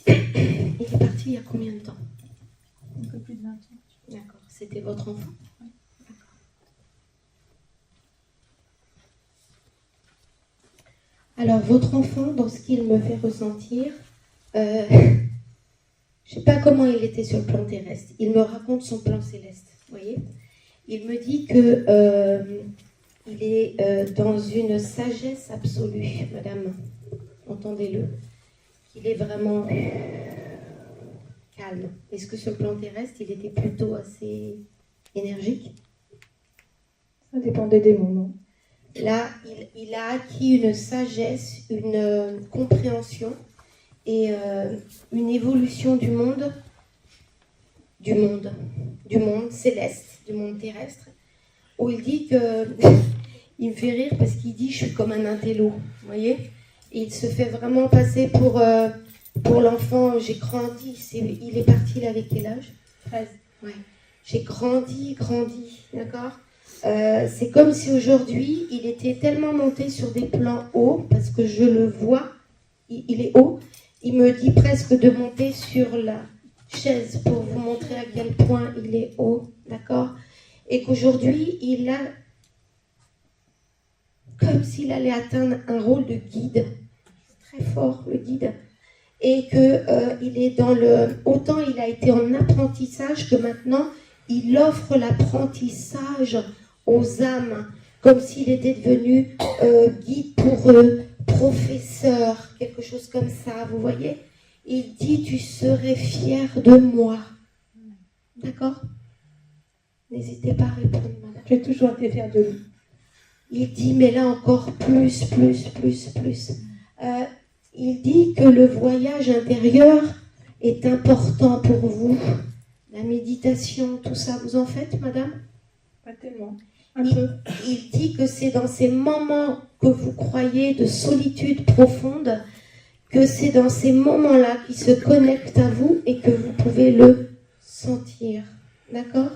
Il est parti il y a combien de temps? Un peu plus de 20 ans. D'accord. C'était votre enfant? Oui. D'accord. Alors, votre enfant, dans ce qu'il me fait ressentir, je ne sais pas comment il était sur le plan terrestre. Il me raconte son plan céleste, vous voyez. Il me dit que il est dans une sagesse absolue, madame. Entendez-le. Qu'il est vraiment calme. Est-ce que sur le plan terrestre, il était plutôt assez énergique? Ça dépendait des moments. Là, il a acquis une sagesse, une compréhension et une évolution du monde céleste, du monde terrestre, où il dit que, il me fait rire parce qu'il dit je suis comme un intello, vous voyez, et il se fait vraiment passer pour l'enfant. J'ai grandi, il est parti là avec quel âge? 13. Ouais. J'ai grandi, d'accord. C'est comme si aujourd'hui, il était tellement monté sur des plans hauts, parce que je le vois, il est haut. Il me dit presque de monter sur la chaise pour vous montrer à quel point il est haut, d'accord? Et qu'aujourd'hui, il a comme s'il allait atteindre un rôle de guide, très fort, le guide. Et qu'il est dans le... Autant il a été en apprentissage que maintenant, il offre l'apprentissage aux âmes, comme s'il était devenu guide pour eux, professeur, quelque chose comme ça, vous voyez. Il dit, tu serais fier de moi. D'accord? N'hésitez pas à répondre, madame. J'ai toujours été fière de lui. Il dit, mais là encore plus. Il dit que le voyage intérieur est important pour vous. La méditation, tout ça, vous en faites, madame? Pas tellement. Il dit que c'est dans ces moments que vous croyez de solitude profonde, que c'est dans ces moments-là qu'il se connecte à vous et que vous pouvez le sentir. D'accord?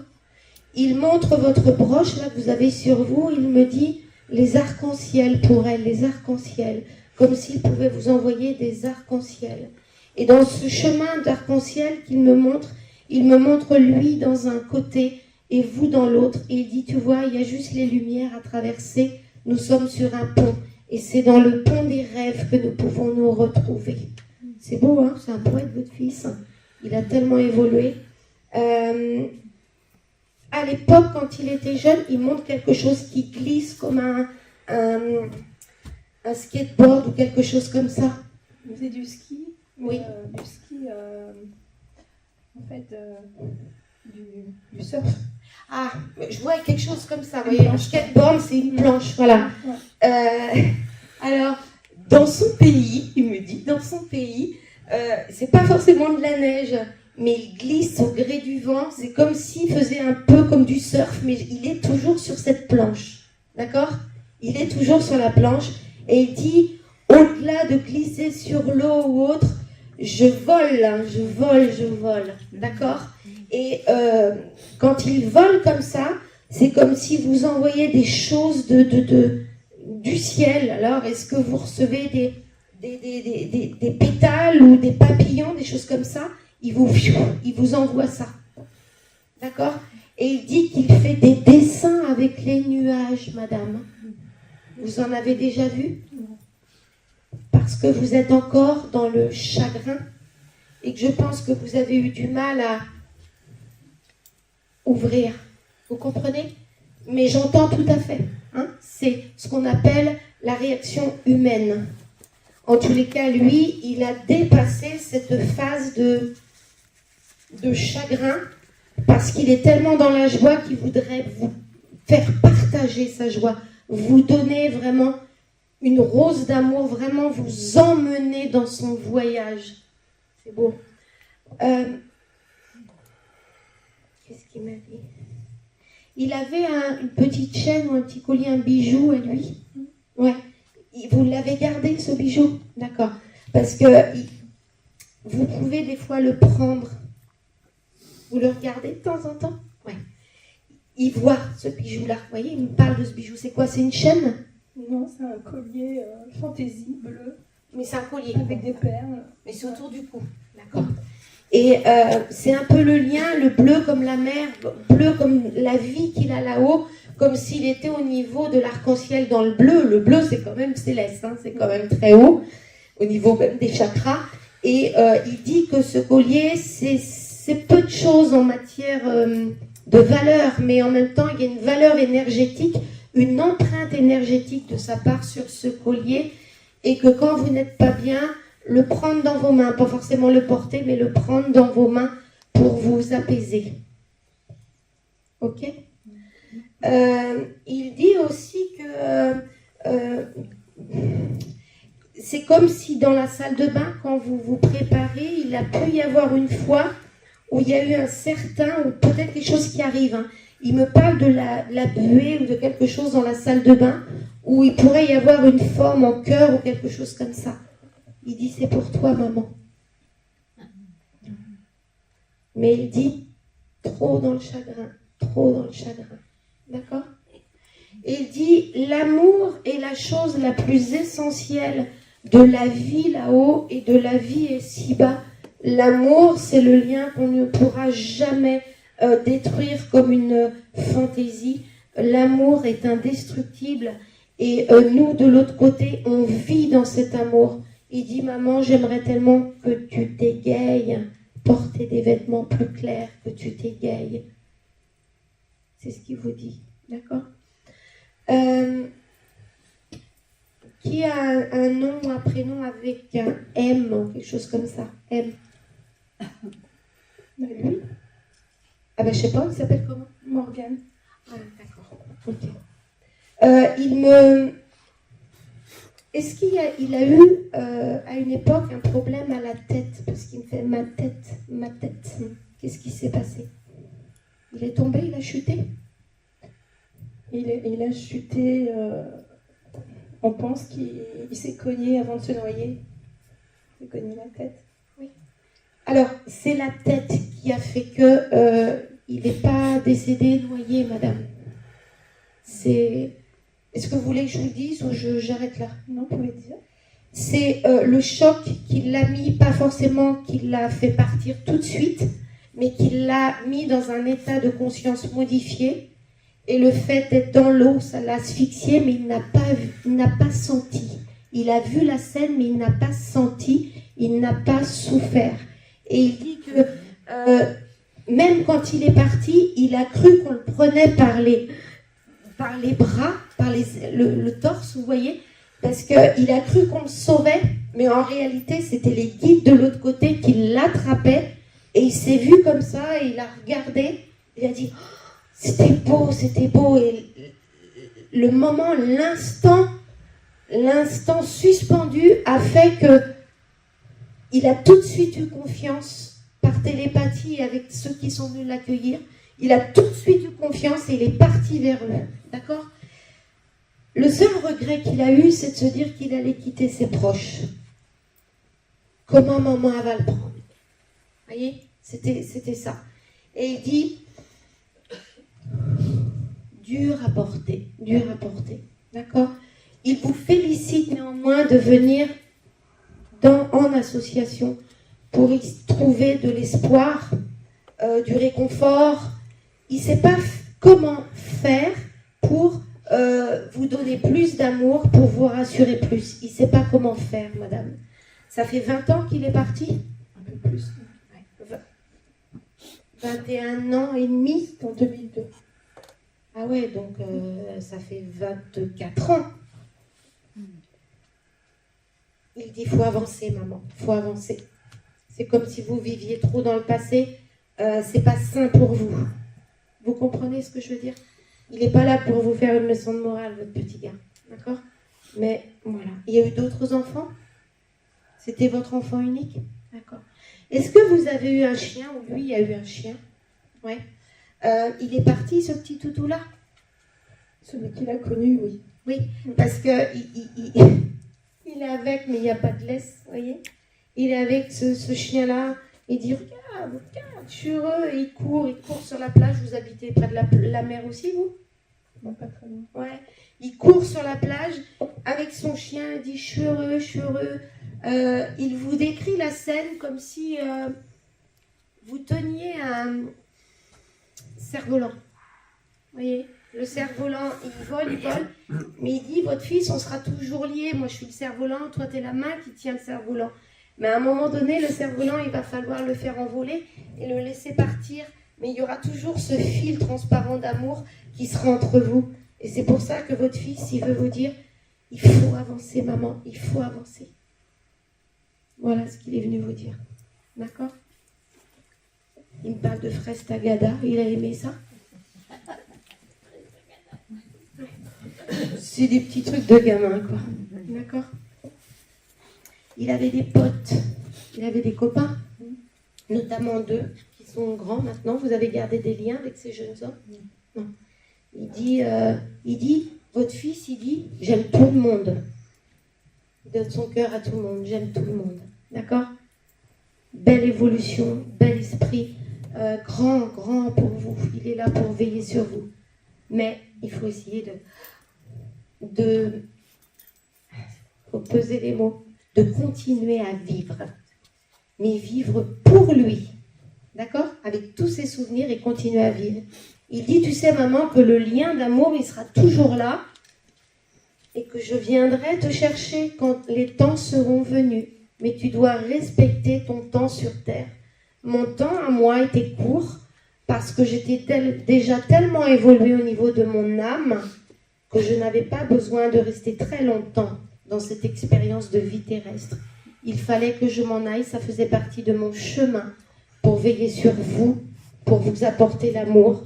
Il montre votre broche, là, que vous avez sur vous. Il me dit les arcs-en-ciel pour elle, les arcs-en-ciel, comme s'il pouvait vous envoyer des arcs-en-ciel. Et dans ce chemin d'arc-en-ciel qu'il me montre, il me montre lui dans un côté et vous dans l'autre. Et il dit, tu vois, il y a juste les lumières à traverser. Nous sommes sur un pont. Et c'est dans le pont des rêves que nous pouvons nous retrouver. C'est beau, hein? C'est un poète, votre fils. Il a tellement évolué. À l'époque, quand il était jeune, il montre quelque chose qui glisse comme un skateboard ou quelque chose comme ça. Il faisait du ski. Oui. Du ski, en fait, du surf. Ah, je vois quelque chose comme ça. Vous voyez, un skateboard, c'est une planche, voilà. Ouais. Alors, dans son pays, il me dit, dans son pays, c'est pas forcément de la neige, mais il glisse au gré du vent. C'est comme s'il faisait un peu comme du surf, mais il est toujours sur cette planche. D'accord? Il est toujours sur la planche. Et il dit, au-delà de glisser sur l'eau ou autre, je vole. D'accord? Et quand il vole comme ça, c'est comme si vous envoyez des choses du ciel. Alors, est-ce que vous recevez des pétales ou des papillons, des choses comme ça? Il vous envoie ça. D'accord? Et il dit qu'il fait des dessins avec les nuages, madame. Vous en avez déjà vu? Parce que vous êtes encore dans le chagrin et que je pense que vous avez eu du mal à ouvrir. Vous comprenez? Mais j'entends tout à fait. Hein? C'est ce qu'on appelle la réaction humaine. En tous les cas, lui, il a dépassé cette phase de chagrin parce qu'il est tellement dans la joie qu'il voudrait vous faire partager sa joie, vous donner vraiment une rose d'amour, vraiment vous emmener dans son voyage. C'est beau. Qu'est-ce qu'il m'a dit? Il avait une petite chaîne ou un petit collier, un bijou à lui. Ouais. Vous l'avez gardé, ce bijou? D'accord. Parce que vous pouvez des fois le prendre. Vous le regardez de temps en temps? Ouais. Il voit ce bijou-là. Vous voyez, il me parle de ce bijou. C'est quoi? C'est une chaîne? Non, c'est un collier fantaisie bleu. Mais c'est un collier. avec des perles. Mais c'est autour du cou. D'accord. Et c'est un peu le lien, le bleu comme la mer, bleu comme la vie qu'il a là-haut, comme s'il était au niveau de l'arc-en-ciel dans le bleu. Le bleu, c'est quand même céleste, hein, c'est quand même très haut, au niveau même des chakras. Et il dit que ce collier, c'est peu de choses en matière de valeur, mais en même temps, il y a une valeur énergétique, une empreinte énergétique de sa part sur ce collier, et que quand vous n'êtes pas bien, le prendre dans vos mains, pas forcément le porter, mais le prendre dans vos mains pour vous apaiser. Ok ? Il dit aussi que c'est comme si dans la salle de bain, quand vous vous préparez, il a pu y avoir une fois où il y a eu un certain, ou peut-être quelque chose qui arrive, hein. Il me parle de la buée ou de quelque chose dans la salle de bain, où il pourrait y avoir une forme en cœur ou quelque chose comme ça. Il dit, c'est pour toi, maman. Mais il dit, trop dans le chagrin, trop dans le chagrin. D'accord ? Et il dit, l'amour est la chose la plus essentielle de la vie là-haut et de la vie ici-bas. L'amour, c'est le lien qu'on ne pourra jamais détruire comme une fantaisie. L'amour est indestructible. Et nous, de l'autre côté, on vit dans cet amour. Il dit, maman, j'aimerais tellement que tu t'égayes, porter des vêtements plus clairs, que tu t'égayes. C'est ce qu'il vous dit, d'accord ? Qui a un nom ou un prénom avec un M, ou quelque chose comme ça ? M. Lui, Ah ben je sais pas, il s'appelle comment ? Morgane. Ah d'accord, ok. Est-ce qu'il a eu à une époque un problème à la tête? Parce qu'il me fait ma tête. Qu'est-ce qui s'est passé? Il est tombé, il a chuté? Il a chuté, on pense qu'il s'est cogné avant de se noyer. Il s'est cogné la tête. Oui. Alors, c'est la tête qui a fait que il n'est pas décédé noyé, madame. Est-ce que vous voulez que je vous dise ou j'arrête là? Non, vous pouvez dire. C'est le choc qui l'a mis, pas forcément qu'il l'a fait partir tout de suite, mais qui l'a mis dans un état de conscience modifié. Et le fait d'être dans l'eau, ça l'a asphyxié, mais il n'a pas senti. Il a vu la scène, mais il n'a pas senti, il n'a pas souffert. Et il dit que même quand il est parti, il a cru qu'on le prenait par les bras, par le torse, vous voyez, parce qu'il a cru qu'on le sauvait, mais en réalité, c'était les guides de l'autre côté qui l'attrapaient, et il s'est vu comme ça, et il a regardé, il a dit... C'était beau, et le moment, l'instant suspendu a fait que il a tout de suite eu confiance par télépathie avec ceux qui sont venus l'accueillir. Il a tout de suite eu confiance et il est parti vers eux. D'accord ? Le seul regret qu'il a eu, c'est de se dire qu'il allait quitter ses proches. Comment maman va le prendre ? Vous voyez ? C'était ça. Et il dit... Dur à porter, d'accord ? Il vous félicite néanmoins de venir en association pour y trouver de l'espoir, du réconfort. Il ne sait pas comment faire pour vous donner plus d'amour, pour vous rassurer plus. Il ne sait pas comment faire, madame. Ça fait 20 ans qu'il est parti ? Un peu plus. Ouais. 21 ans et demi ? En 2002. Ah ouais, donc ça fait 24 ans. Il dit, il faut avancer, maman, il faut avancer. C'est comme si vous viviez trop dans le passé, c'est pas sain pour vous. Vous comprenez ce que je veux dire? Il n'est pas là pour vous faire une leçon de morale, votre petit gars, d'accord? Mais voilà. Il y a eu d'autres enfants? C'était votre enfant unique? D'accord. Est-ce que vous avez eu un chien, ou lui a eu un chien? Ouais. Il est parti, ce petit toutou-là? Celui qu'il a connu, oui. Oui, parce que il est avec, mais il n'y a pas de laisse, vous voyez? Il est avec ce chien-là, il dit, regarde, je suis heureux, et il court sur la plage. Vous habitez près de la mer aussi, vous? Non, pas très loin. Ouais. Il court sur la plage avec son chien, il dit, je suis heureux, Il vous décrit la scène comme si vous teniez un cerf-volant. Vous voyez, le cerf-volant, il vole, mais il dit, votre fils, on sera toujours liés. Moi, je suis le cerf-volant, toi, tu es la main qui tient le cerf-volant. Mais à un moment donné, le cerf-volant, il va falloir le faire envoler et le laisser partir. Mais il y aura toujours ce fil transparent d'amour qui sera entre vous. Et c'est pour ça que votre fils, il veut vous dire, il faut avancer, maman, il faut avancer. Voilà ce qu'il est venu vous dire. D'accord? Il me parle de fraises tagada, il a aimé ça? C'est des petits trucs de gamin, quoi. D'accord? Il avait des potes, il avait des copains, notamment 2 qui sont grands maintenant. Vous avez gardé des liens avec ces jeunes hommes? Non. Il dit, votre fils, il dit, j'aime tout le monde. Il donne son cœur à tout le monde, j'aime tout le monde. D'accord? Belle évolution, bel esprit, grand pour vous. Il est là pour veiller sur vous. Mais il faut essayer faut peser les mots, de continuer à vivre. Mais vivre pour lui. D'accord? Avec tous ses souvenirs et continuer à vivre. Il dit, tu sais maman, que le lien d'amour, il sera toujours là et que je viendrai te chercher quand les temps seront venus. Mais tu dois respecter ton temps sur terre. Mon temps à moi était court parce que j'étais déjà tellement évoluée au niveau de mon âme que je n'avais pas besoin de rester très longtemps dans cette expérience de vie terrestre. Il fallait que je m'en aille, ça faisait partie de mon chemin pour veiller sur vous, pour vous apporter l'amour.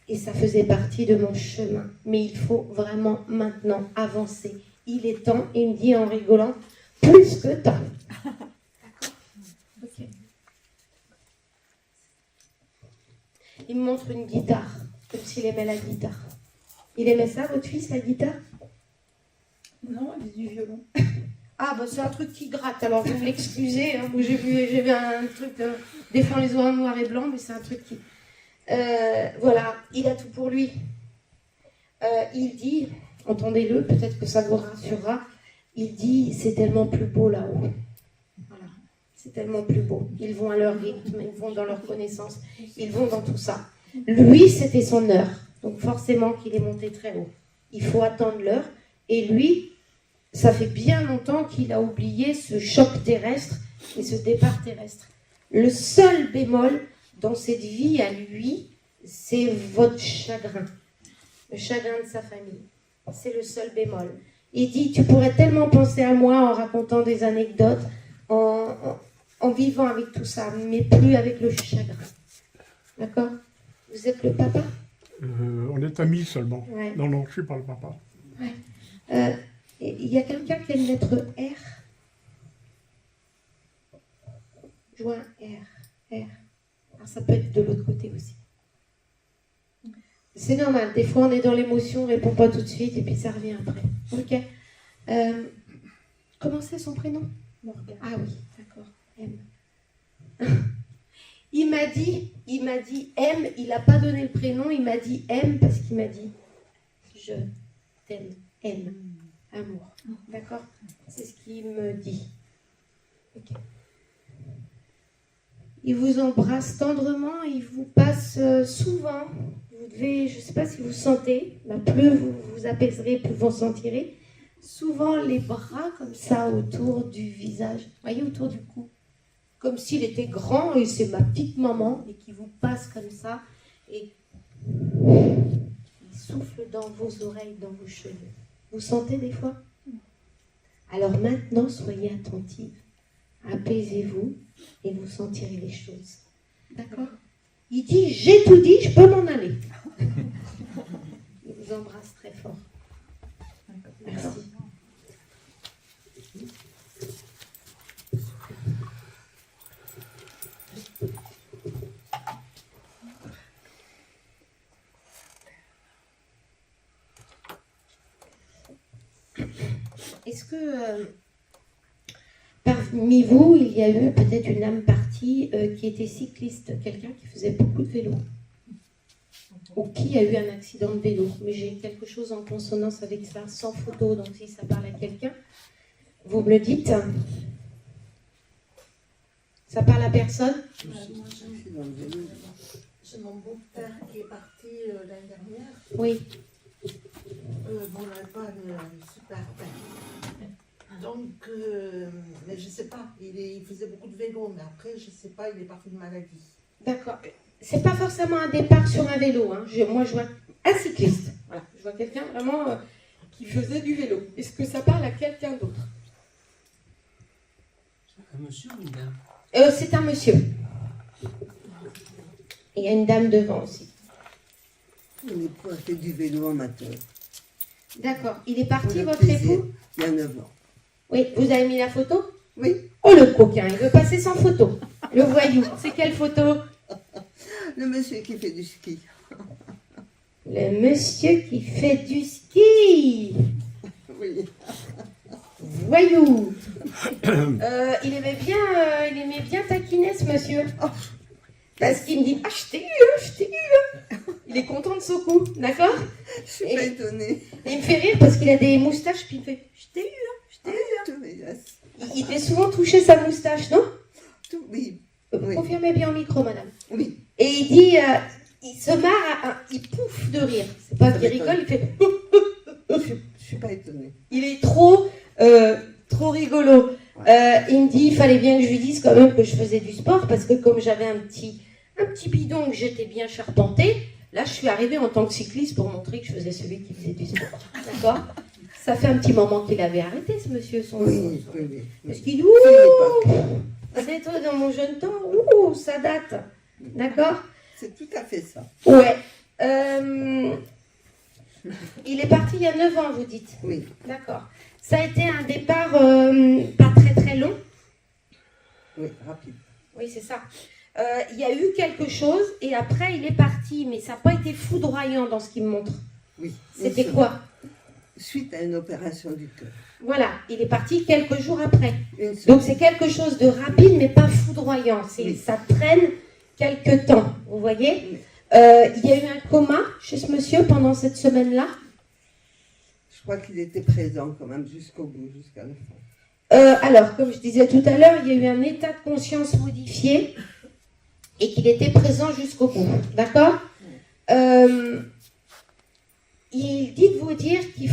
Et ça faisait partie de mon chemin. Mais il faut vraiment maintenant avancer. Il est temps, il me dit en rigolant, plus que temps. D'accord? Ok. Il me montre une guitare, comme s'il aimait la guitare. Il aimait ça, votre fils, la guitare? Non, il est du violon. Ah, bah c'est un truc qui gratte, alors vous m'excusez. Hein, j'ai vu un truc, des fois les oies noir et blanc, mais c'est un truc qui... voilà, il a tout pour lui. Il dit, entendez-le, peut-être que ça vous rassurera, il dit, c'est tellement plus beau là-haut. Voilà, c'est tellement plus beau. Ils vont à leur rythme, ils vont dans leur connaissance, ils vont dans tout ça. Lui, c'était son heure, donc forcément qu'il est monté très haut. Il faut attendre l'heure, et lui, ça fait bien longtemps qu'il a oublié ce choc terrestre et ce départ terrestre. Le seul bémol dans cette vie à lui, c'est votre chagrin, le chagrin de sa famille. C'est le seul bémol. Il dit, tu pourrais tellement penser à moi en racontant des anecdotes, en vivant avec tout ça, mais plus avec le chagrin. D'accord? Vous êtes le papa? On est amis seulement. Ouais. Non, je ne suis pas le papa. Ouais. Il y a quelqu'un qui a une lettre R? Je vois un R. Alors ça peut être de l'autre côté aussi. C'est normal, des fois on est dans l'émotion, on ne répond pas tout de suite et puis ça revient après. Ok. Comment c'est son prénom? Morgane. Ah oui, d'accord. M. Il m'a dit M, il n'a pas donné le prénom, il m'a dit M parce qu'il m'a dit je t'aime, M, amour. D'accord? C'est ce qu'il me dit. Ok. Il vous embrasse tendrement, il vous passe souvent. Vous devez, je ne sais pas si vous sentez, plus vous vous apaiserez, plus vous en sentirez. Souvent les bras comme ça autour du visage, voyez, autour du cou. Comme s'il était grand et c'est ma petite maman et qui vous passe comme ça et il souffle dans vos oreilles, dans vos cheveux. Vous sentez des fois? Alors maintenant, soyez attentifs, apaisez-vous et vous sentirez les choses. D'accord? Il dit, j'ai tout dit, je peux m'en aller. Il vous embrasse très fort. Merci. Est-ce que parmi vous, il y a eu peut-être une âme partie qui était cycliste, quelqu'un qui faisait beaucoup de vélo, ou qui a eu un accident de vélo? Mais j'ai quelque chose en consonance avec ça, sans photo, donc si ça parle à quelqu'un. Vous me le dites? Ça parle à personne? Moi, j'ai mon beau-père qui est parti l'année dernière. Oui. Bon, on n'avait pas une super peine. Donc, mais je sais pas, il faisait beaucoup de vélo, mais après, je sais pas, il est parti de maladie. D'accord. C'est pas forcément un départ sur un vélo. Hein. Moi, je vois un cycliste. Voilà. Je vois quelqu'un vraiment qui faisait du vélo. Est-ce que ça parle à quelqu'un d'autre? Un monsieur ou une dame? C'est un monsieur. Il y a une dame devant aussi. Mon époux a fait du vélo amateur. D'accord. Il est Pour parti, le votre plaisir, époux? il y a 9 ans. Oui. Vous avez mis la photo? Oui, Oh, le coquin, il veut passer sans photo. Le voyou. C'est quelle photo? le monsieur qui fait du ski. Le monsieur qui fait du ski. Oui. Voyou. Il aimait bien taquiner ce monsieur. Parce qu'il me dit, ah, je t'ai eu. Il est content de son coup, d'accord? Je suis pas étonnée. Et il me fait rire parce qu'il a des moustaches, puis il me fait, je t'ai eu. Tout, yes. Il fait souvent toucher sa moustache, non? Tout, oui. Vous Oui. confirmez bien au micro, madame. Oui. Et il dit, il se marre, il pouffe de rire. C'est pas qu'il rigole, il fait, Je suis pas étonnée. il est trop rigolo. Il me dit, il fallait bien que je lui dise quand même que je faisais du sport parce que comme j'avais un petit bidon que j'étais bien charpenté, là je suis arrivée en tant que cycliste pour montrer que je faisais celui qui faisait du sport. D'accord? Ça fait un petit moment qu'il avait arrêté ce monsieur, Oui. Parce qu'il dit, C'est l'époque. c'est toi dans mon jeune temps, ça date. D'accord? C'est tout à fait ça. Ouais. Il est parti il y a 9 ans, vous dites. Oui. D'accord. Ça a été un départ pas très très long. Oui, rapide. Oui, c'est ça. Il y a eu quelque chose et après il est parti, mais ça n'a pas été foudroyant dans ce qu'il me montre. Oui. C'était Une quoi? semaine. Suite à une opération du cœur. Voilà, il est parti quelques jours après. Une Donc semaine. c'est quelque chose de rapide mais pas foudroyant. Oui. Ça traîne quelque temps, vous voyez? Oui. Il y a eu un coma chez ce monsieur pendant cette semaine-là. Je crois qu'il était présent quand même jusqu'au bout, jusqu'à la fin. Alors, comme je disais tout à l'heure, il y a eu un état de conscience modifié et qu'il était présent jusqu'au bout. D'accord? Il dit de vous dire qu'il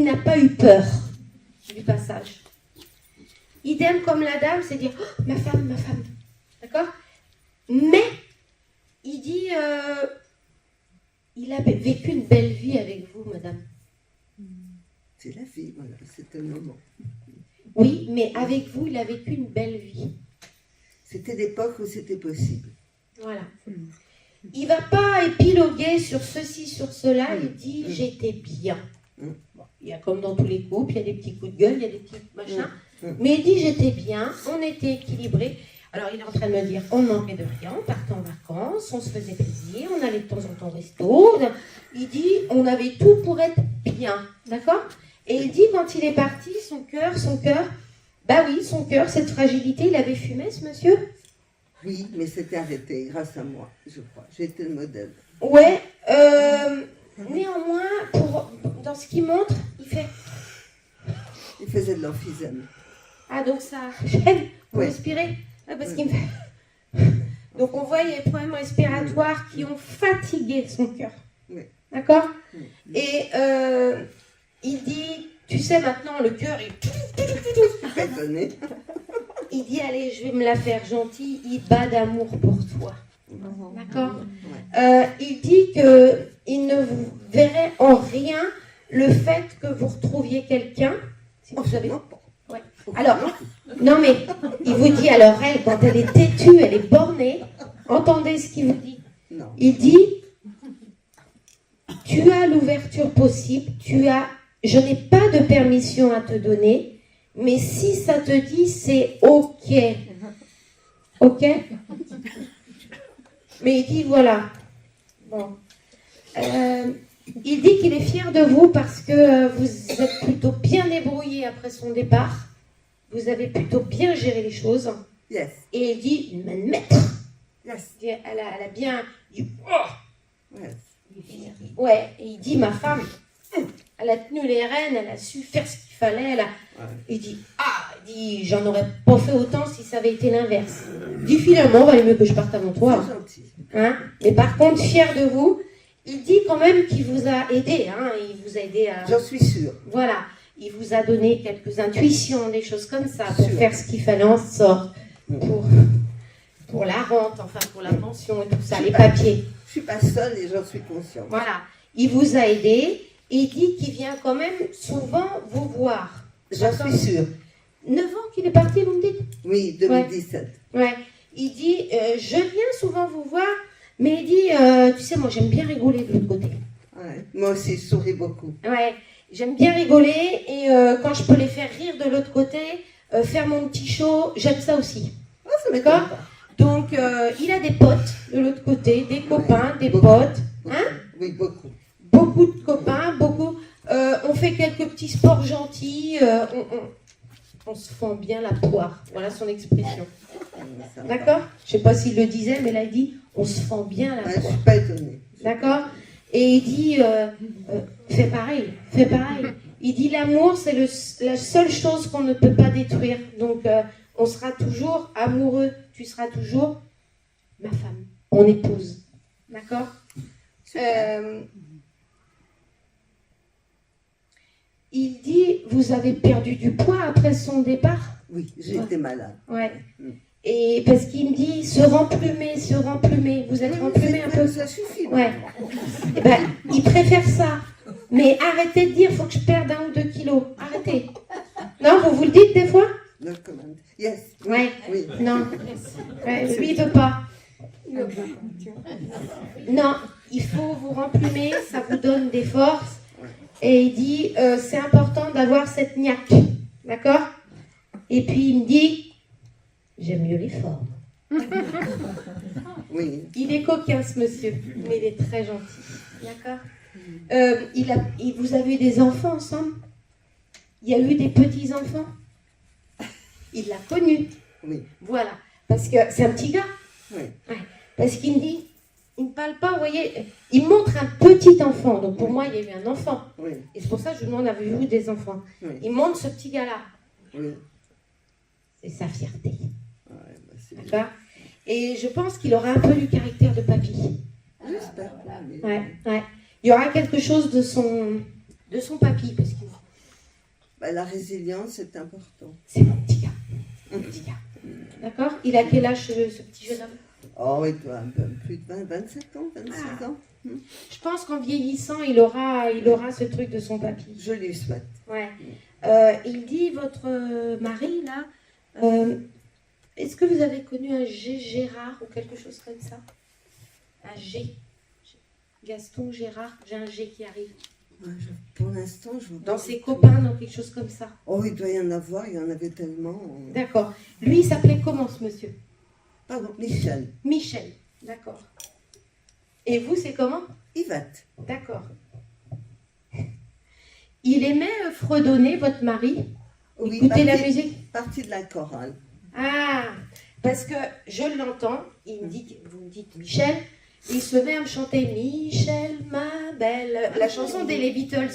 n'a pas eu peur du passage. Idem comme la dame, c'est dire oh, ma femme. D'accord? Mais il dit il a vécu une belle vie avec vous, madame. C'est la vie, voilà, c'était le moment. Oui, mais avec vous, il a vécu une belle vie. C'était l'époque où c'était possible. Voilà. Il va pas épiloguer sur ceci, sur cela. Il dit j'étais bien. Bon, il y a comme dans tous les couples, il y a des petits coups de gueule, il y a des petits machins. Mais il dit j'étais bien, on était équilibrés. Alors il est en train de me dire on manquait de rien, on partait en vacances, on se faisait plaisir, on allait de temps en temps au resto. Il dit on avait tout pour être bien, d'accord? Et il dit quand il est parti, son cœur, bah oui, son cœur, cette fragilité, il avait fumé ce monsieur? Oui, mais c'était arrêté grâce à moi, je crois. J'ai été le modèle. Ouais, néanmoins, dans ce qu'il montre, il fait Il faisait de l'emphysème. ah donc ça gêne pour Oui. respirer? Ah, parce Oui. qu'il me fait donc on voit il y a des problèmes respiratoires qui ont fatigué son cœur. Oui. D'accord? Oui. Et il dit, tu sais maintenant le cœur, Je suis pas étonnée. il dit allez je vais me la faire gentille, il bat d'amour pour toi. D'accord? Il dit que il ne vous verrait en rien le fait que vous retrouviez quelqu'un. Si vous avez... Non, Ouais. Alors, non mais, il vous dit, alors elle, quand elle est têtue, elle est bornée, entendez ce qu'il vous dit. non. Il dit, tu as l'ouverture possible, je n'ai pas de permission à te donner, mais si ça te dit, c'est ok. Ok? Mais il dit, voilà. Bon. Il dit qu'il est fier de vous parce que vous êtes plutôt bien débrouillé après son départ. Vous avez plutôt bien géré les choses. Yes. Et il dit, une maître. Yes. Elle a bien... Yes. Ouais, et il dit, ma femme, Elle a tenu les rênes, elle a su faire ce qu'il fallait. Ouais. Il dit, j'en aurais pas fait autant si ça avait été l'inverse. Il dit, finalement, il valait mieux que je parte avant toi. C'est gentil. Hein. Mais par contre, fier de vous, il dit quand même qu'il vous a aidé. Hein. Il vous a aidé à... J'en suis sûre. Voilà. Il vous a donné quelques intuitions, des choses comme ça, pour Sûr. faire ce qu'il fallait en sorte. Pour la rente, enfin pour la pension et tout ça, les papiers. Je suis pas seule et j'en suis consciente. Voilà. Il vous a aidé et il dit qu'il vient quand même souvent vous voir. J'en suis sûre. 9 ans qu'il est parti, vous me dites? Oui, 2017. Ouais. Il dit, je viens souvent vous voir, mais il dit, tu sais, moi j'aime bien rigoler de l'autre côté. Ouais. Moi aussi, je souris beaucoup. Ouais. J'aime bien rigoler et quand je peux les faire rire de l'autre côté, faire mon petit show, j'aime ça aussi. Ah, ça m'étonne D'accord. pas. Donc, il a des potes de l'autre côté, des copains, des beaucoup. potes. Beaucoup. Hein? Oui, beaucoup. Beaucoup de copains, beaucoup. On fait quelques petits sports gentils. On se fend bien la poire. Voilà son expression. Ça me D'accord? Je ne sais pas s'il le disait, mais là, il dit on se fend bien la va. Ouais, je poire. suis pas étonnée. D'accord? Et il dit fais pareil, fais pareil. Il dit l'amour, c'est la seule chose qu'on ne peut pas détruire. Donc, on sera toujours amoureux. Tu seras toujours ma femme, mon épouse. D'accord? Il dit, vous avez perdu du poids après son départ? Oui, j'ai été malade. Ouais. Et parce qu'il me dit, se remplumer, se remplumer. Vous êtes Oui, remplumé un peu? Ça suffit. Ouais. Eh ben, il préfère ça. Mais arrêtez de dire, faut que je perde 1 ou 2 kilos. Arrêtez. Non, vous le dites des fois? No comment. Yes. Ouais. Oui. Non. Ouais, lui, il veut pas. Non, il faut vous remplumer, ça vous donne des forces. Et il dit, c'est important d'avoir cette niaque. D'accord? Et puis il me dit, j'aime mieux les formes. Oui. Il est coquin ce monsieur, mais il est très gentil. D'accord? Vous avez eu des enfants ensemble? Il y a eu des petits-enfants? Il l'a connu. Oui. Voilà. Parce que c'est un petit gars. Oui. Ouais. Parce qu'il me dit, il ne parle pas, vous voyez, il me montre un petit enfant. Donc pour moi, il y a eu un enfant. Oui. Et c'est pour ça que je lui demande, avez-vous des enfants? Oui. Il me montre ce petit gars-là. Oui. C'est sa fierté. Ouais, bah, c'est bien. D'accord? Et je pense qu'il aura un peu du caractère de papy. J'espère pas. Mais... Ouais, ouais. Il y aura quelque chose de son papy. Parce que Bah, la résilience, c'est important. c'est mon petit gars. Mon petit gars. D'accord? Il a quel âge ce petit jeune homme? Oh, il doit avoir plus de 27 ans, 26 ans. Je pense qu'en vieillissant, il aura ce truc de son papy. Je lui souhaite. Ouais. Il dit, votre mari, là, est-ce que vous avez connu un G. Gérard ou quelque chose comme ça? Un G. Gaston, Gérard, j'ai un G qui arrive. Ouais, pour l'instant, je vois pas Dans du ses tout. copains, dans quelque chose comme ça. Oh, il doit y en avoir, il y en avait tellement. D'accord. Lui, il s'appelait comment, ce monsieur? Pardon, Michel. Michel. D'accord. Et vous, c'est comment? Yvette. D'accord. Il aimait fredonner, votre mari? Oui, Écouter la musique? Partie de la chorale. Ah, parce que je l'entends, il me dit, vous me dites Michel, il se met à me chanter Michel, ma belle, la chanson des Beatles.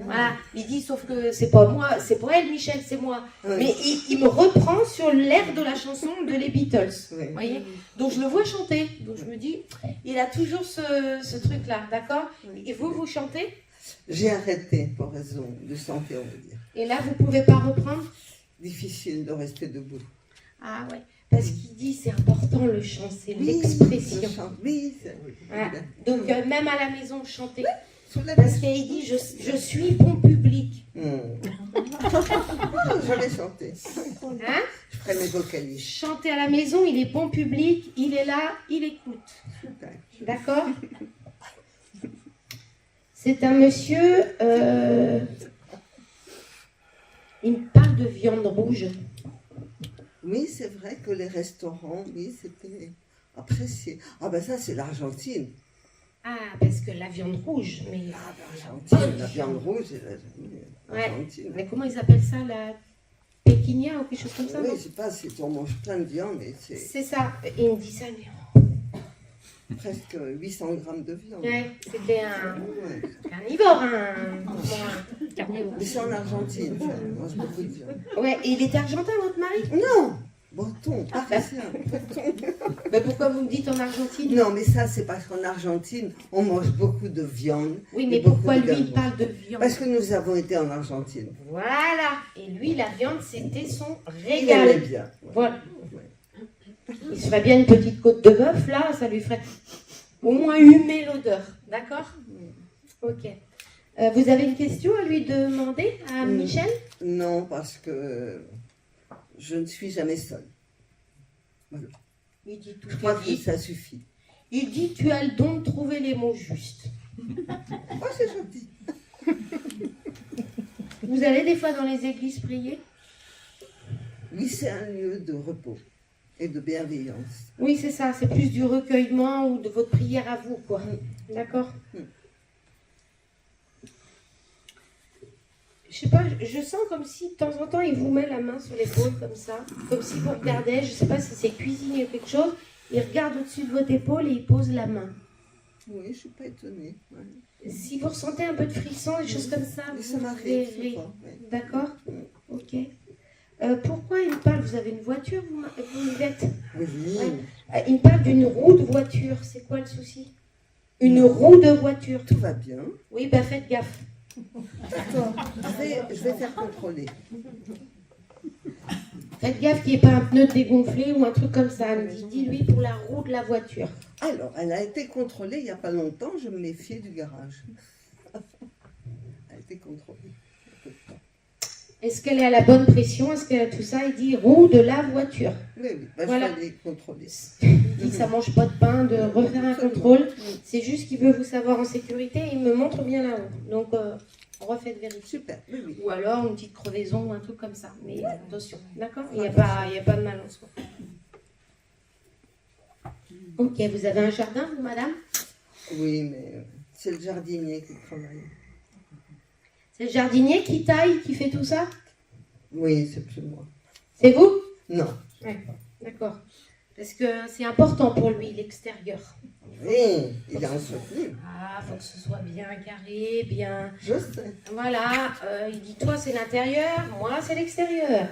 Voilà, il dit, sauf que c'est pas moi, c'est pas elle, Michel, c'est moi. Oui. Mais il me reprend sur l'air de la chanson de les Beatles. Oui. Vous voyez? Donc je le vois chanter. Donc je me dis, il a toujours ce truc-là, d'accord? Et vous chantez? J'ai arrêté pour raison de santé, on va dire. Et là, vous pouvez pas reprendre? Difficile de rester debout. Ah ouais, parce qu'il dit, c'est important le chant, c'est Oui, l'expression. je chante. Oui, c'est... Voilà. Donc même à la maison, chanter. Sous la Parce qu'il dit, je suis bon public. Je vais chanter. Hein? Je ferai mes vocalises. Chanter à la maison, il est bon public, il est là, il écoute. Super. D'accord? C'est un monsieur, il me parle de viande rouge. Oui, c'est vrai que les restaurants, oui, c'était apprécié. Ah ben ça, c'est l'Argentine. Ah, parce que la viande rouge, mais... Ah, l'Argentine, la viande rouge, et l'Argentine. Mais comment ils appellent ça, la péquinia ou quelque chose comme ça? Oui, non? je sais pas si on mange plein de viande, mais c'est... C'est ça. Et il me dit ça, mais presque 800 grammes de viande. Ouais, c'était un Ouais. carnivore, un carnivore. Mais c'est en Argentine, ça. On mange beaucoup de viande. Ouais, et il était argentin, votre mari? Non, breton, parisien, breton. Mais pourquoi vous me dites en Argentine? Non, mais ça, c'est parce qu'en Argentine, on mange beaucoup de viande. Oui, et mais beaucoup pourquoi de lui, viande il parle de viande? Parce que nous avons été en Argentine. Voilà. Et lui, la viande, c'était son Il aimait régal. bien. Voilà. Il se ferait bien une petite côte de bœuf, là, ça lui ferait au moins humer l'odeur. D'accord? Ok. Vous avez une question à lui demander, à Mm. Michel? Non, parce que je ne suis jamais seule. Il dit tout Je crois ce que qu'il dit. ça suffit. Il dit, tu as le don de trouver les mots justes. Oh, c'est gentil. Vous allez des fois dans les églises prier? Oui, c'est un lieu de repos et de bienveillance. Oui, c'est ça. C'est plus du recueillement ou de votre prière à vous, quoi. D'accord? Je sais pas, je sens comme si de temps en temps il vous met la main sur l'épaule comme ça, comme si vous regardez, je sais pas si c'est cuisiner ou quelque chose, il regarde au-dessus de votre épaule et il pose la main. Oui, je ne suis pas étonnée. Ouais. Si vous ressentez un peu de frisson, des choses comme ça, Mais vous ça m'arrive verrez. souvent. Ouais. D'accord? Ok. Pourquoi il me parle? Vous avez une voiture, vous Yvette? Oui. Il me parle d'une roue de voiture. C'est quoi le souci? Une roue de voiture. Tout va bien. Oui, bah faites gaffe. D'accord. Je vais faire contrôler. Faites gaffe qu'il n'y ait pas un pneu dégonflé ou un truc comme ça. Elle me dit, dis-lui pour la roue de la voiture. Alors, elle a été contrôlée il n'y a pas longtemps. Je me méfiais du garage. Elle a été contrôlée. Est-ce qu'elle est à la bonne pression? Est-ce qu'elle a tout ça? Il dit roue de la voiture. Oui, oui. Bah, Voilà. Je vais aller contrôler. Il dit que ça mange pas de pain, de refaire un contrôle. C'est juste qu'il veut vous savoir en sécurité et il me montre bien là-haut. Donc, on refait de vérifier. Super. Oui, oui. Ou alors une petite crevaison ou un truc comme ça. Mais attention, d'accord? Il n'y a pas de mal en soi. Ok, vous avez un jardin, vous, madame? Oui, mais c'est le jardinier qui travaille. C'est le jardinier qui taille, qui fait tout ça? Oui, c'est plus moi. C'est vous? Non. D'accord. Parce que c'est important pour lui, l'extérieur. Oui, il est entretenu. Ah, faut que ce soit bien carré, bien... Je sais. Voilà, il dit, toi c'est l'intérieur, moi c'est l'extérieur.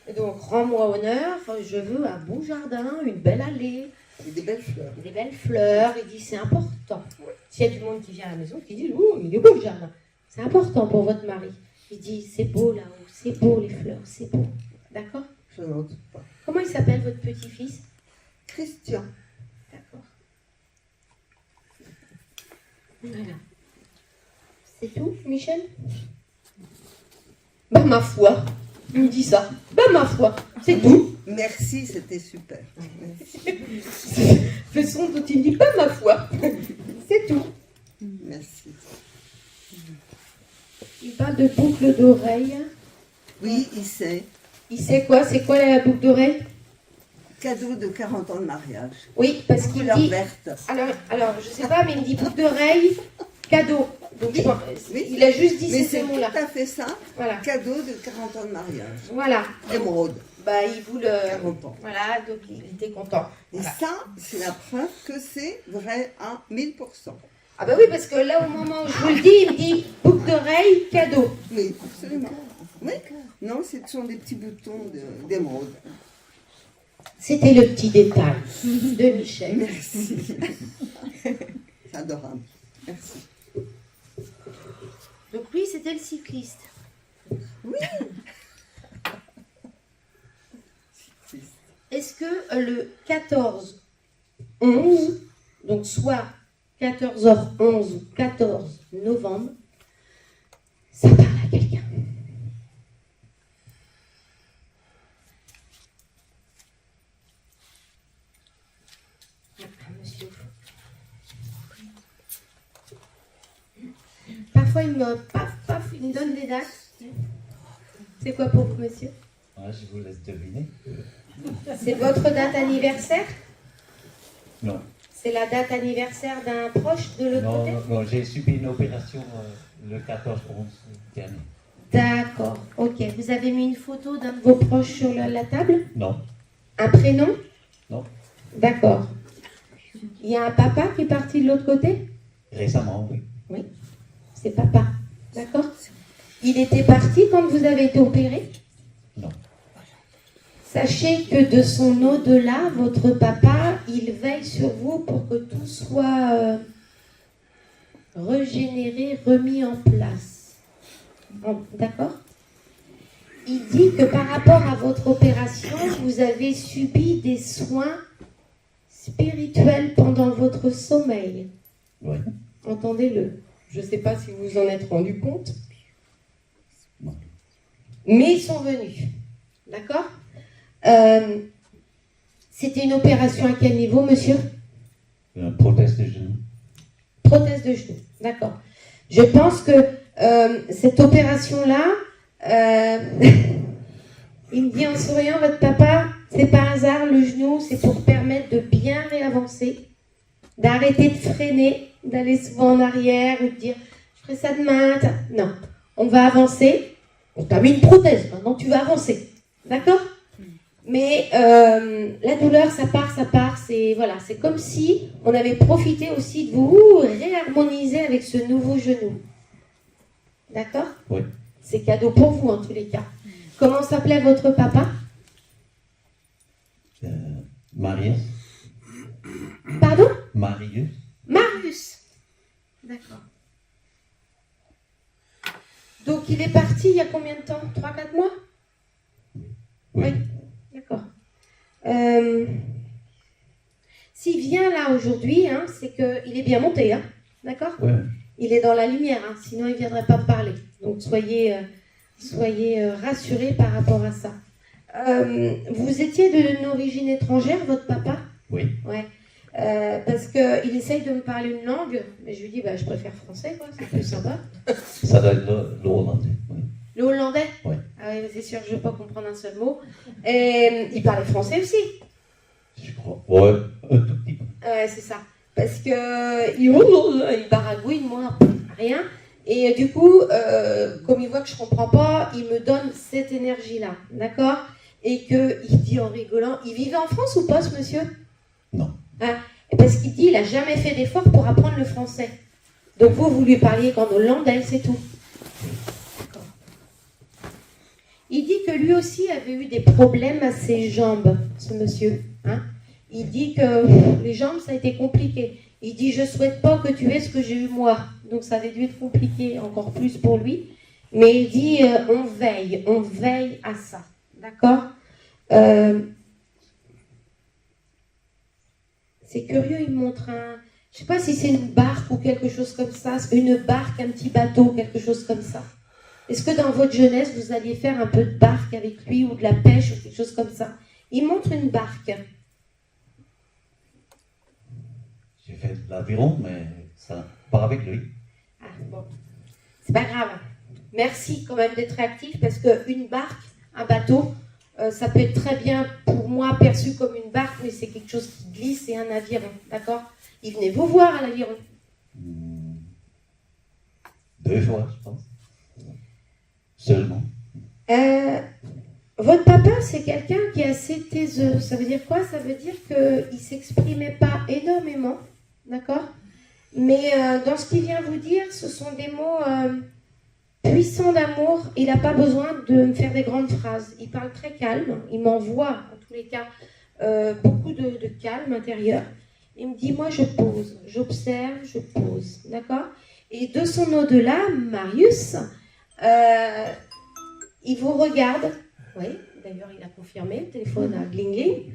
Et donc, rends-moi honneur, je veux un beau jardin, une belle allée, Il a des belles fleurs. des belles fleurs. Il dit, c'est important. S'il y a du monde qui vient à la maison, qui dit, oh, il est beau le jardin. C'est important pour votre mari. Il dit, c'est beau là-haut, c'est beau les fleurs, c'est beau. D'accord? Je n'en doute pas. Comment il s'appelle votre petit-fils? Christian. D'accord. Voilà. C'est tout, Michel? Bah ma foi, il me dit ça. Bah ma foi, c'est tout. Merci, c'était super. Merci. Façon dont il me dit pas ma foi. C'est tout. Merci. Il parle de boucle d'oreille. Oui, il sait. Il sait quoi? C'est quoi la boucle d'oreille? Cadeau de 40 ans de mariage. Oui, parce qu'il Couleur dit... verte. Alors, je sais pas, mais il me dit boucle d'oreille, cadeau. Donc, Oui, oui. il a juste dit Mais ces c'est mots-là. tout à fait ça. Voilà. Cadeau de 40 ans de mariage. Voilà. Émeraude. Bah, il vous le... 40 ans. Voilà, donc il était content. Et Voilà. ça, c'est la preuve que c'est vrai à 1000%. Ah bah oui, parce que là, au moment où je vous le dis, il me dit boucle d'oreille, cadeau. Oui, absolument. Oui. Non, ce sont des petits boutons d'émeraude. C'était le petit détail de Michel. Merci. C'est adorable. Merci. Donc lui, c'était le cycliste. Oui. Est-ce que le 14-11, donc soit 14h11 ou 14 novembre, ça parle à quelqu'un? Monsieur. Parfois, il me paf, il me donne des dates. C'est quoi pour vous, monsieur? Ah, je vous laisse deviner. C'est votre date anniversaire? Non. C'est la date anniversaire d'un proche de l'autre côté? Non, j'ai subi une opération le 14-11 dernier. D'accord, ok. Vous avez mis une photo d'un de vos proches sur la table? Non. Un prénom? Non. D'accord. Il y a un papa qui est parti de l'autre côté? Récemment, oui. C'est papa. D'accord? Il était parti quand vous avez été opéré? Non. Sachez que de son au-delà, votre papa, il veille sur vous pour que tout soit régénéré, remis en place. D'accord? Il dit que par rapport à votre opération, vous avez subi des soins spirituels pendant votre sommeil. Oui. Entendez-le. Je ne sais pas si vous en êtes rendu compte. Non. Mais ils sont venus. D'accord? C'était une opération à quel niveau, monsieur? Une prothèse de genou. Prothèse de genou. D'accord. Je pense que cette opération-là, il me dit en souriant, votre papa, c'est par hasard, le genou, c'est pour permettre de bien réavancer, d'arrêter de freiner, d'aller souvent en arrière ou de dire, je ferai ça demain. Non, on va avancer. On t'a mis une prothèse, maintenant tu vas avancer. D'accord? Mais la douleur, ça part, c'est voilà, c'est comme si on avait profité aussi de vous réharmoniser avec ce nouveau genou. D'accord? Oui. C'est cadeau pour vous en tous les cas. Comment s'appelait votre papa? Marius. Pardon? Marius. Marius. D'accord. Donc il est parti il y a combien de temps? 3-4 mois? Oui. D'accord. S'il vient là aujourd'hui, hein, c'est qu'il est bien monté, hein, d'accord? Oui. Il est dans la lumière, hein, sinon il ne viendrait pas me parler. Donc soyez rassurés par rapport à ça. Vous étiez d'une origine étrangère, votre papa? Oui. Ouais. Parce qu'il essaye de me parler une langue, mais je lui dis, bah, je préfère français, quoi, c'est plus sympa. Ça doit être le hollandais. Oui. Le hollandais? Oui. Ah oui, c'est sûr que je ne vais pas comprendre un seul mot. Et il parlait français aussi. Je crois. Ouais, un tout petit peu. Ouais, c'est ça. Parce que il baragouine, moi, rien. Et du coup, comme il voit que je ne comprends pas, il me donne cette énergie-là, d'accord? Et qu'il dit en rigolant, il vivait en France ou pas, ce monsieur? Non. Hein? Parce qu'il dit, il n'a jamais fait d'effort pour apprendre le français. Donc vous lui parliez qu'en hollandais, c'est tout. D'accord. Il dit que lui aussi avait eu des problèmes à ses jambes, ce monsieur. Hein? Il dit que les jambes, ça a été compliqué. Il dit, je ne souhaite pas que tu aies ce que j'ai eu moi. Donc ça avait dû être compliqué encore plus pour lui. Mais il dit, on veille à ça. D'accord? C'est curieux, il me montre un... Je ne sais pas si c'est une barque ou quelque chose comme ça. Une barque, un petit bateau, quelque chose comme ça. Est-ce que dans votre jeunesse, vous alliez faire un peu de barque avec lui ou de la pêche ou quelque chose comme ça? Il montre une barque. J'ai fait de l'aviron, mais ça part avec lui. Ah, bon. C'est pas grave. Merci quand même d'être réactif parce qu'une barque, un bateau, ça peut être très bien pour moi perçu comme une barque, mais c'est quelque chose qui glisse et un aviron. D'accord? Il venait vous voir à l'aviron. 2 fois, je pense. Seulement. Votre papa, c'est quelqu'un qui est assez taiseux. Ça veut dire quoi? Ça veut dire qu'il ne s'exprimait pas énormément. D'accord? Mais dans ce qu'il vient vous dire, ce sont des mots puissants d'amour. Il n'a pas besoin de me faire des grandes phrases. Il parle très calme. Il m'envoie, en tous les cas, beaucoup de calme intérieur. Il me dit, moi, je pose, j'observe, je pose. D'accord? Et de son au-delà, Marius, il vous regarde. Oui, d'ailleurs, il a confirmé. Le téléphone a glingling.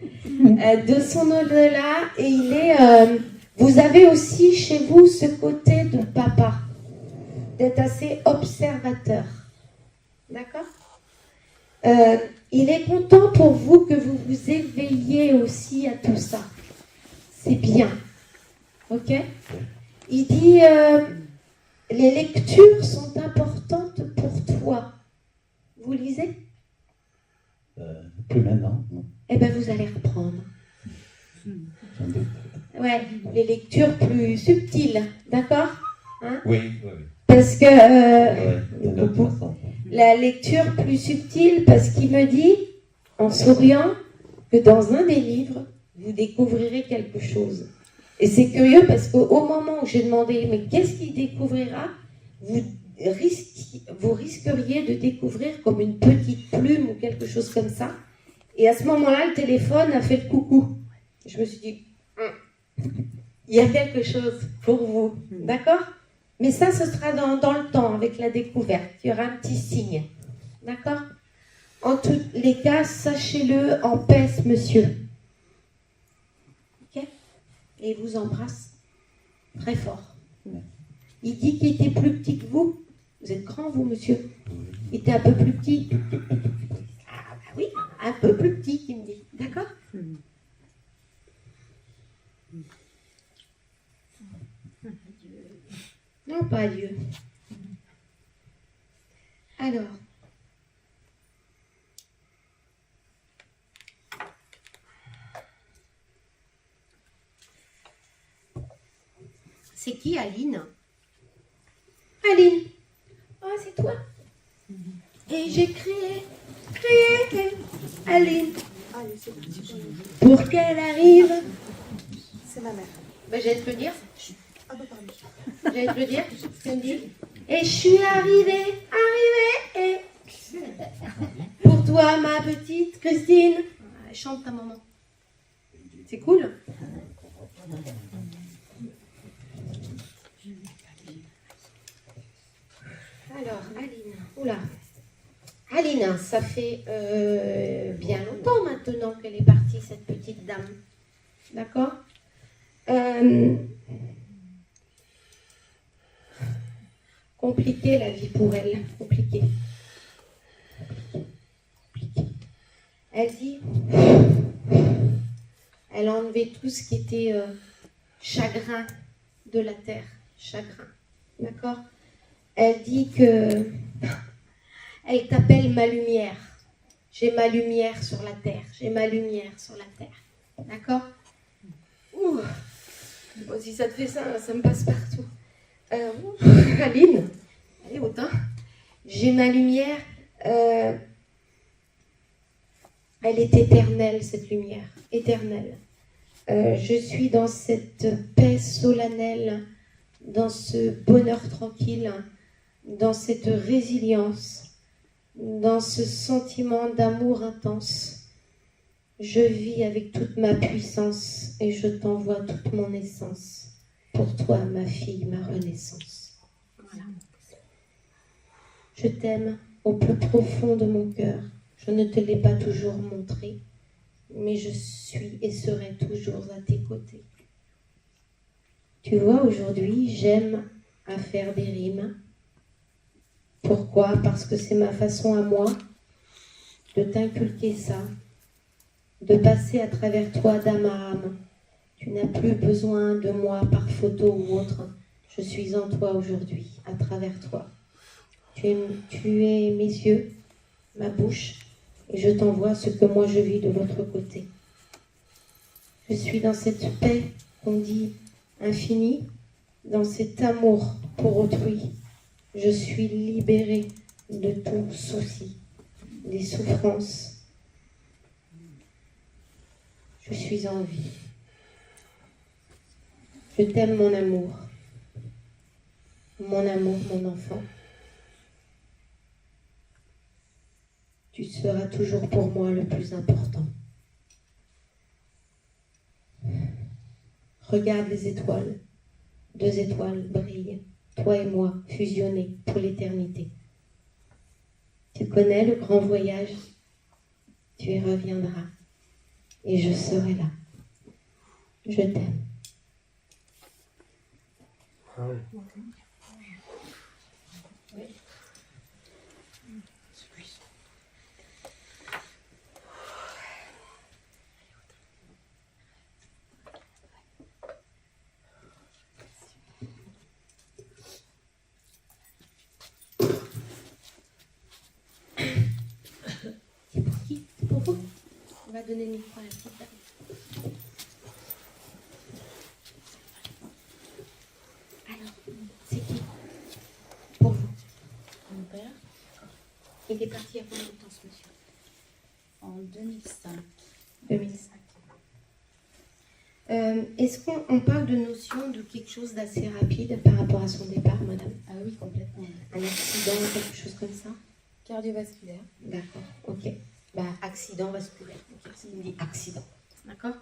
De son au-delà, et il est... vous avez aussi chez vous ce côté de papa, d'être assez observateur. D'accord? Il est content pour vous que vous vous éveilliez aussi à tout ça. C'est bien. Ok? Il dit, les lectures sont importantes pour toi. Vous lisez? Plus maintenant, non. Eh bien, vous allez reprendre. Sans doute. Ouais, les lectures plus subtiles, d'accord? Hein? Oui, oui, oui. Parce que D'une autre façon. la lecture plus subtile, parce qu'il me dit, en souriant, que dans un des livres, vous découvrirez quelque chose. Et c'est curieux parce qu'au moment où j'ai demandé, mais qu'est-ce qu'il découvrira, vous risqueriez de découvrir comme une petite plume ou quelque chose comme ça. Et à ce moment-là, le téléphone a fait le coucou. Je me suis dit, il y a quelque chose pour vous, d'accord? Mais ça, ce sera dans le temps, avec la découverte. Il y aura un petit signe, d'accord? En tous les cas, sachez-le en paix, monsieur. Ok? Et il vous embrasse très fort. Il dit qu'il était plus petit que vous. Vous êtes grand, vous, monsieur? Il était un peu plus petit. Ah, bah oui, un peu plus petit, il me dit. D'accord? Non, pas adieu. Alors. C'est qui, Aline? Aline. Oh, c'est toi. Et j'ai créé Aline. Allez, c'est parti. Pour qu'elle arrive. C'est ma mère. Ben, j'allais te le dire. Ah bah pardon. J'allais te le dire. Tu me dis. Et je suis arrivée. Et... Pour toi, ma petite Christine. Ah, chante ta maman. C'est cool. Alors, Aline. Oula. Aline, ça fait bien longtemps maintenant qu'elle est partie, cette petite dame. D'accord? Compliqué la vie pour elle. Compliqué. Elle dit, elle a enlevé tout ce qui était chagrin de la terre. Chagrin. D'accord? Elle dit que elle t'appelle ma lumière. J'ai ma lumière sur la terre. J'ai ma lumière sur la terre. D'accord? Ouh. Bon, si ça te fait ça, ça me passe partout. Aline, allez, autant. J'ai ma lumière. Elle est éternelle, cette lumière. Éternelle. Je suis dans cette paix solennelle, dans ce bonheur tranquille, dans cette résilience, dans ce sentiment d'amour intense. Je vis avec toute ma puissance et je t'envoie toute mon essence. Pour toi, ma fille, ma renaissance. Voilà. Je t'aime au plus profond de mon cœur. Je ne te l'ai pas toujours montré, mais je suis et serai toujours à tes côtés. Tu vois, aujourd'hui, j'aime à faire des rimes. Pourquoi? Parce que c'est ma façon à moi de t'inculquer ça, de passer à travers toi d'âme à âme. Tu n'as plus besoin de moi par photo ou autre. Je suis en toi aujourd'hui, à travers toi. Tu es mes yeux, ma bouche, et je t'envoie ce que moi je vis de l'autre côté. Je suis dans cette paix qu'on dit infinie, dans cet amour pour autrui. Je suis libérée de tout souci, des souffrances. Je suis en vie. Je t'aime, mon amour, mon enfant. Tu seras toujours pour moi le plus important. Regarde les étoiles. 2 étoiles brillent, toi et moi, fusionnés pour l'éternité. Tu connais le grand voyage? Tu y reviendras et je serai là. Je t'aime. Ah oui. C'est pour qui? C'est pour vous? On va donner le micro à la petite dame. Alors, c'est qui? Pour vous. Mon père, Il est parti il y a combien de temps, ce monsieur? en 2005. 2005. Est-ce qu'on parle de notion de quelque chose d'assez rapide par rapport à son départ, madame? Ah oui, complètement. Un accident, quelque chose comme ça? Cardiovasculaire. D'accord, ok. Bah, accident vasculaire. Ok, il me dit accident. D'accord.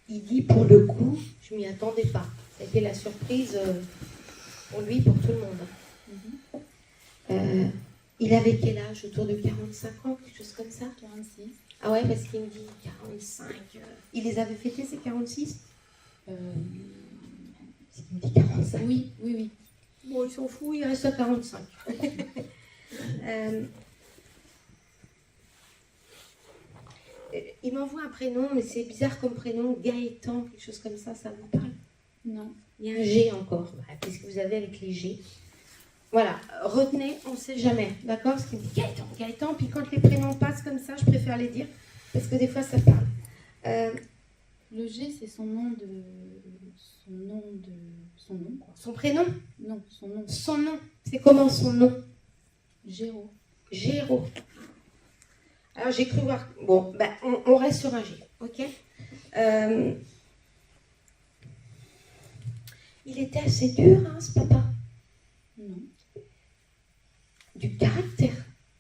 Il dit pour le coup, je m'y attendais pas. C'était la surprise pour lui, pour tout le monde. Il avait quel âge? Autour de 45 ans, quelque chose comme ça? 46. Ah ouais, parce qu'il me dit 45. Il les avait fêtés, ces 46? Parce qu'il me dit 45. Oui, oui, oui. Bon, il s'en fout, il reste à 45. Il m'envoie un prénom, mais c'est bizarre comme prénom, Gaëtan, quelque chose comme ça vous parle? Non. Il y a un G encore. Qu'est-ce que vous avez avec les G? Voilà, retenez, on ne sait jamais, d'accord? Parce qu'il me dit Gaëtan, Gaëtan, puis quand les prénoms passent comme ça, je préfère les dire, parce que des fois ça parle. Le G, c'est son nom, quoi. Son prénom? Non, son nom. Son nom, c'est comment son nom? Géraud. Géraud. Alors j'ai cru voir. Bon, ben, on reste sur un G, ok? Il était assez dur, hein, ce papa? Non. Du caractère.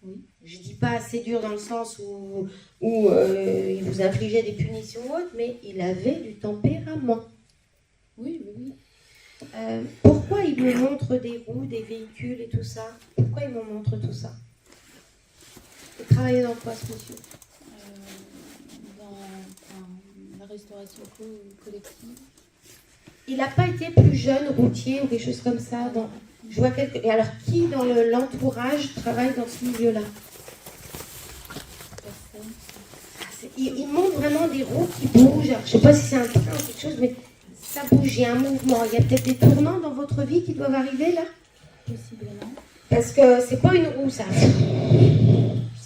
Oui. Je dis pas assez dur dans le sens où il vous infligeait des punitions ou autres, mais il avait du tempérament. Oui, oui, oui. Pourquoi il me montre des roues, des véhicules et tout ça? Pourquoi il me montre tout ça? Il travaillait dans quoi, ce monsieur? Dans la restauration collective. Il n'a pas été plus jeune, routier ou quelque chose comme ça. Je vois quelques. Et alors, qui dans l'entourage travaille dans ce milieu-là? Personne. Il montre vraiment des roues qui bougent. Alors, je ne sais pas si c'est un train ou quelque chose, mais ça bouge, il y a un mouvement. Il y a peut-être des tournants dans votre vie qui doivent arriver là? Possiblement. Parce que c'est pas une roue, ça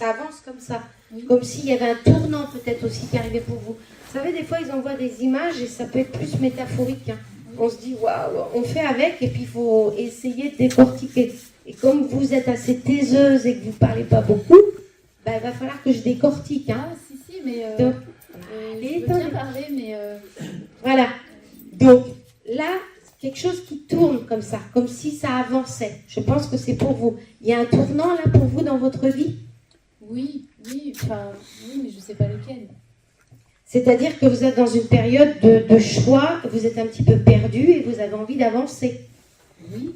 avance comme ça. Oui. Comme s'il y avait un tournant peut-être aussi qui arrivait pour vous. Vous savez, des fois, ils envoient des images et ça peut être plus métaphorique. Hein. On se dit, waouh, on fait avec et puis il faut essayer de décortiquer. Et comme vous êtes assez taiseuse et que vous ne parlez pas beaucoup, ben, il va falloir que je décortique. Hein. Ah, si, mais... Donc, je veux bien parler, mais... Voilà. Donc, là, quelque chose qui tourne comme ça, comme si ça avançait. Je pense que c'est pour vous. Il y a un tournant là pour vous dans votre vie? Oui, enfin, oui, mais je ne sais pas lequel. C'est-à-dire que vous êtes dans une période de choix, vous êtes un petit peu perdu et vous avez envie d'avancer. Oui.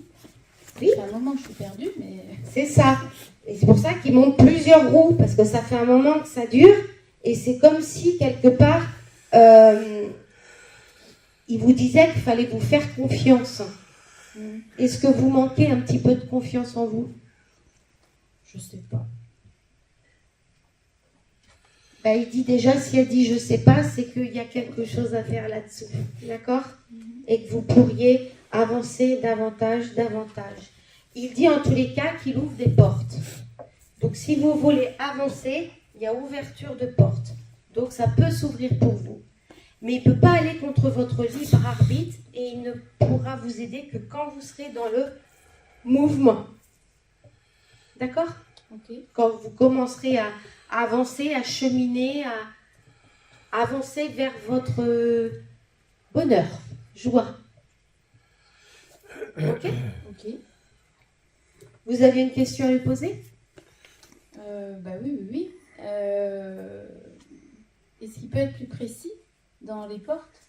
Oui. C'est un moment que je suis perdue, mais... C'est ça. Et c'est pour ça qu'il monte plusieurs roues, parce que ça fait un moment que ça dure, et c'est comme si, quelque part, il vous disait qu'il fallait vous faire confiance. Est-ce que vous manquez un petit peu de confiance en vous? Je sais pas. Ben, il dit déjà, si elle dit je sais pas, c'est qu'il y a quelque chose à faire là-dessous. D'accord? Et que vous pourriez avancer davantage. Il dit en tous les cas qu'il ouvre des portes. Donc si vous voulez avancer, il y a ouverture de portes. Donc ça peut s'ouvrir pour vous. Mais il ne peut pas aller contre votre libre arbitre et il ne pourra vous aider que quand vous serez dans le mouvement. D'accord? Ok. Quand vous commencerez à avancer, à cheminer, à avancer vers votre bonheur, joie. Ok? Ok. Vous avez une question à lui poser? Bah oui. Est-ce qu'il peut être plus précis dans les portes?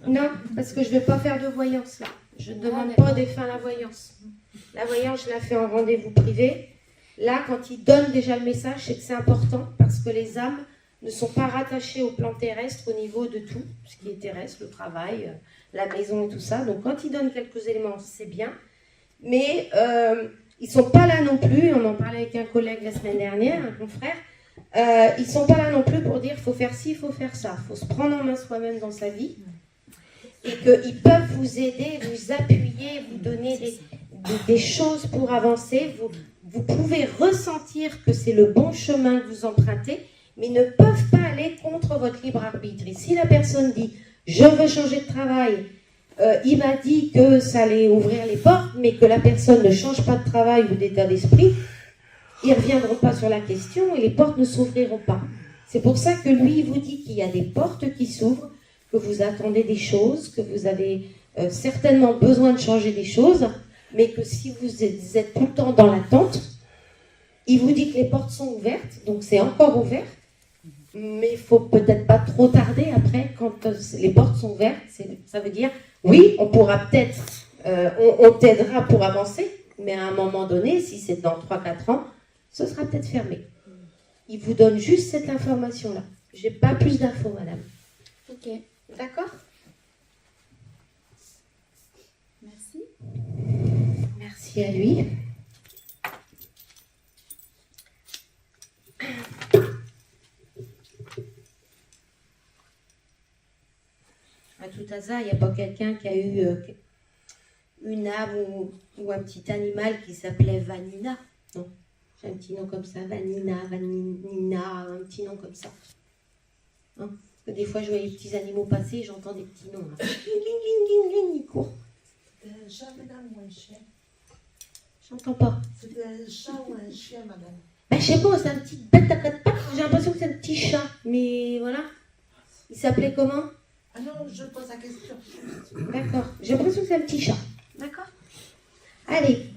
Non, parce que je ne vais pas faire de voyance là. Je ne demande d'accord. pas des fins à la voyance. La voyance, je la fais en rendez-vous privé. Là, quand il donne déjà le message, c'est que c'est important parce que les âmes ne sont pas rattachées au plan terrestre au niveau de tout, ce qui est terrestre, le travail, la maison et tout ça. Donc quand il donne quelques éléments, c'est bien. Mais ils ne sont pas là non plus, on en parlait avec un collègue la semaine dernière, un confrère, ils ne sont pas là non plus pour dire il faut faire ci, il faut faire ça. Il faut se prendre en main soi-même dans sa vie. Et qu'ils peuvent vous aider, vous appuyer, vous donner des choses pour avancer. Vous pouvez ressentir que c'est le bon chemin que vous empruntez, mais ne peuvent pas aller contre votre libre arbitre. Et si la personne dit « je veux changer de travail », il m'a dit que ça allait ouvrir les portes, mais que la personne ne change pas de travail ou d'état d'esprit, ils ne reviendront pas sur la question et les portes ne s'ouvriront pas. C'est pour ça que lui, il vous dit qu'il y a des portes qui s'ouvrent, que vous attendez des choses, que vous avez certainement besoin de changer des choses, mais que si vous êtes tout le temps dans l'attente, il vous dit que les portes sont ouvertes, donc c'est encore ouvert, mais il faut peut-être pas trop tarder après quand les portes sont ouvertes. Ça veut dire, oui, on pourra peut-être, on t'aidera pour avancer, mais à un moment donné, si c'est dans 3-4 ans, ce sera peut-être fermé. Il vous donne juste cette information-là. J'ai pas plus d'infos, madame. Ok, D'accord? merci. Merci à lui. À tout hasard, il n'y a pas quelqu'un qui a eu une âme ou un petit animal qui s'appelait Vanina? Non. J'ai un petit nom comme ça, Vanina, Vanina, un petit nom comme ça. Hein? Parce que des fois, je vois les petits animaux passer et j'entends des petits noms. Là. Ils courent. Un chat, madame, ou un chien? J'entends pas. C'était un chat ou un chien, madame? Ben, je sais pas, c'est un petit bête à quatre pattes. J'ai l'impression que c'est un petit chat. Mais voilà. Il s'appelait comment? Ah non, je pose la question. D'accord. J'ai l'impression que c'est un petit chat. D'accord. Allez.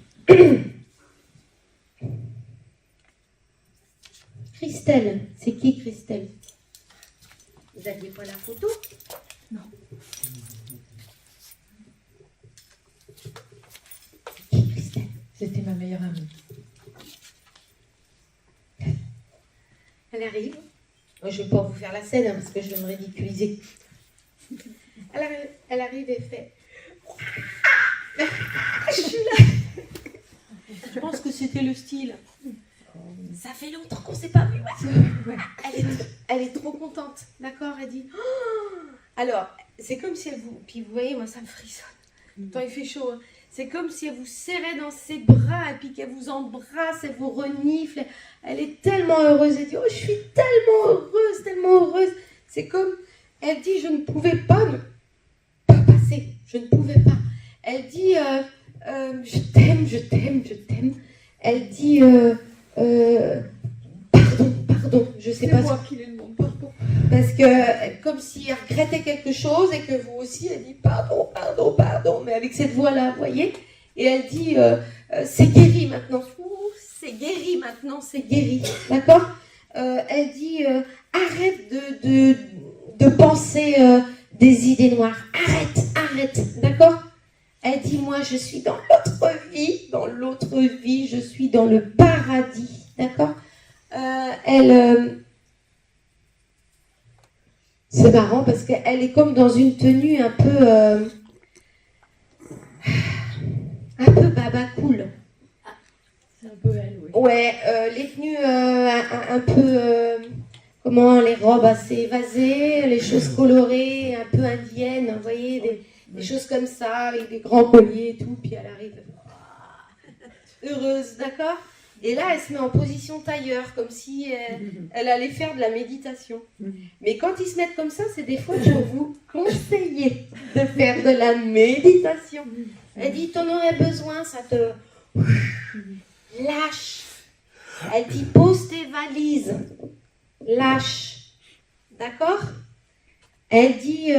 Christelle. C'est qui Christelle? Vous n'aviez pas la photo? Non. C'est qui Christelle? C'était ma meilleure amie. Elle arrive. Moi, je ne vais pas vous faire la scène hein, parce que je vais me ridiculiser. Elle arrive et fait. Je suis là. Je pense que c'était le style. Ça fait longtemps qu'on ne s'est pas vu. Ouais. Elle est trop contente. D'accord? Elle dit. Oh. Alors, c'est comme si elle vous. Puis vous voyez, moi, ça me frissonne. Quand il fait chaud. Hein. C'est comme si elle vous serrait dans ses bras et puis qu'elle vous embrasse, elle vous renifle. Elle est tellement heureuse. Elle dit, oh, je suis tellement heureuse, tellement heureuse. C'est comme, elle dit, je ne pouvais pas ne pas passer. Je ne pouvais pas. Elle dit, je t'aime, je t'aime, je t'aime. Elle dit, pardon, je sais pas. C'est moi qui lui demande pardon. Parce que, comme si elle regrettait quelque chose et que vous aussi, elle dit pardon, mais avec cette voix-là, vous voyez. Et elle dit, c'est guéri maintenant. Ouh, c'est guéri maintenant, c'est guéri. D'accord? Elle dit, arrête de penser des idées noires. Arrête. D'accord? Elle dit, moi, je suis dans l'autre vie, je suis dans le paradis. D'accord? C'est marrant parce qu'elle est comme dans une tenue un peu baba cool. C'est un peu elle, oui. Ouais, les tenues un peu, comment, les robes assez évasées, les choses colorées, un peu indiennes, vous voyez, des choses comme ça, avec des grands colliers et tout, puis elle arrive heureuse, d'accord? Et là, elle se met en position tailleur, comme si elle allait faire de la méditation. Mais quand ils se mettent comme ça, c'est des fois pour vous conseiller de faire de la méditation. Elle dit, t'en aurais besoin, ça te lâche. Elle dit, pose tes valises, lâche. D'accord? Elle dit,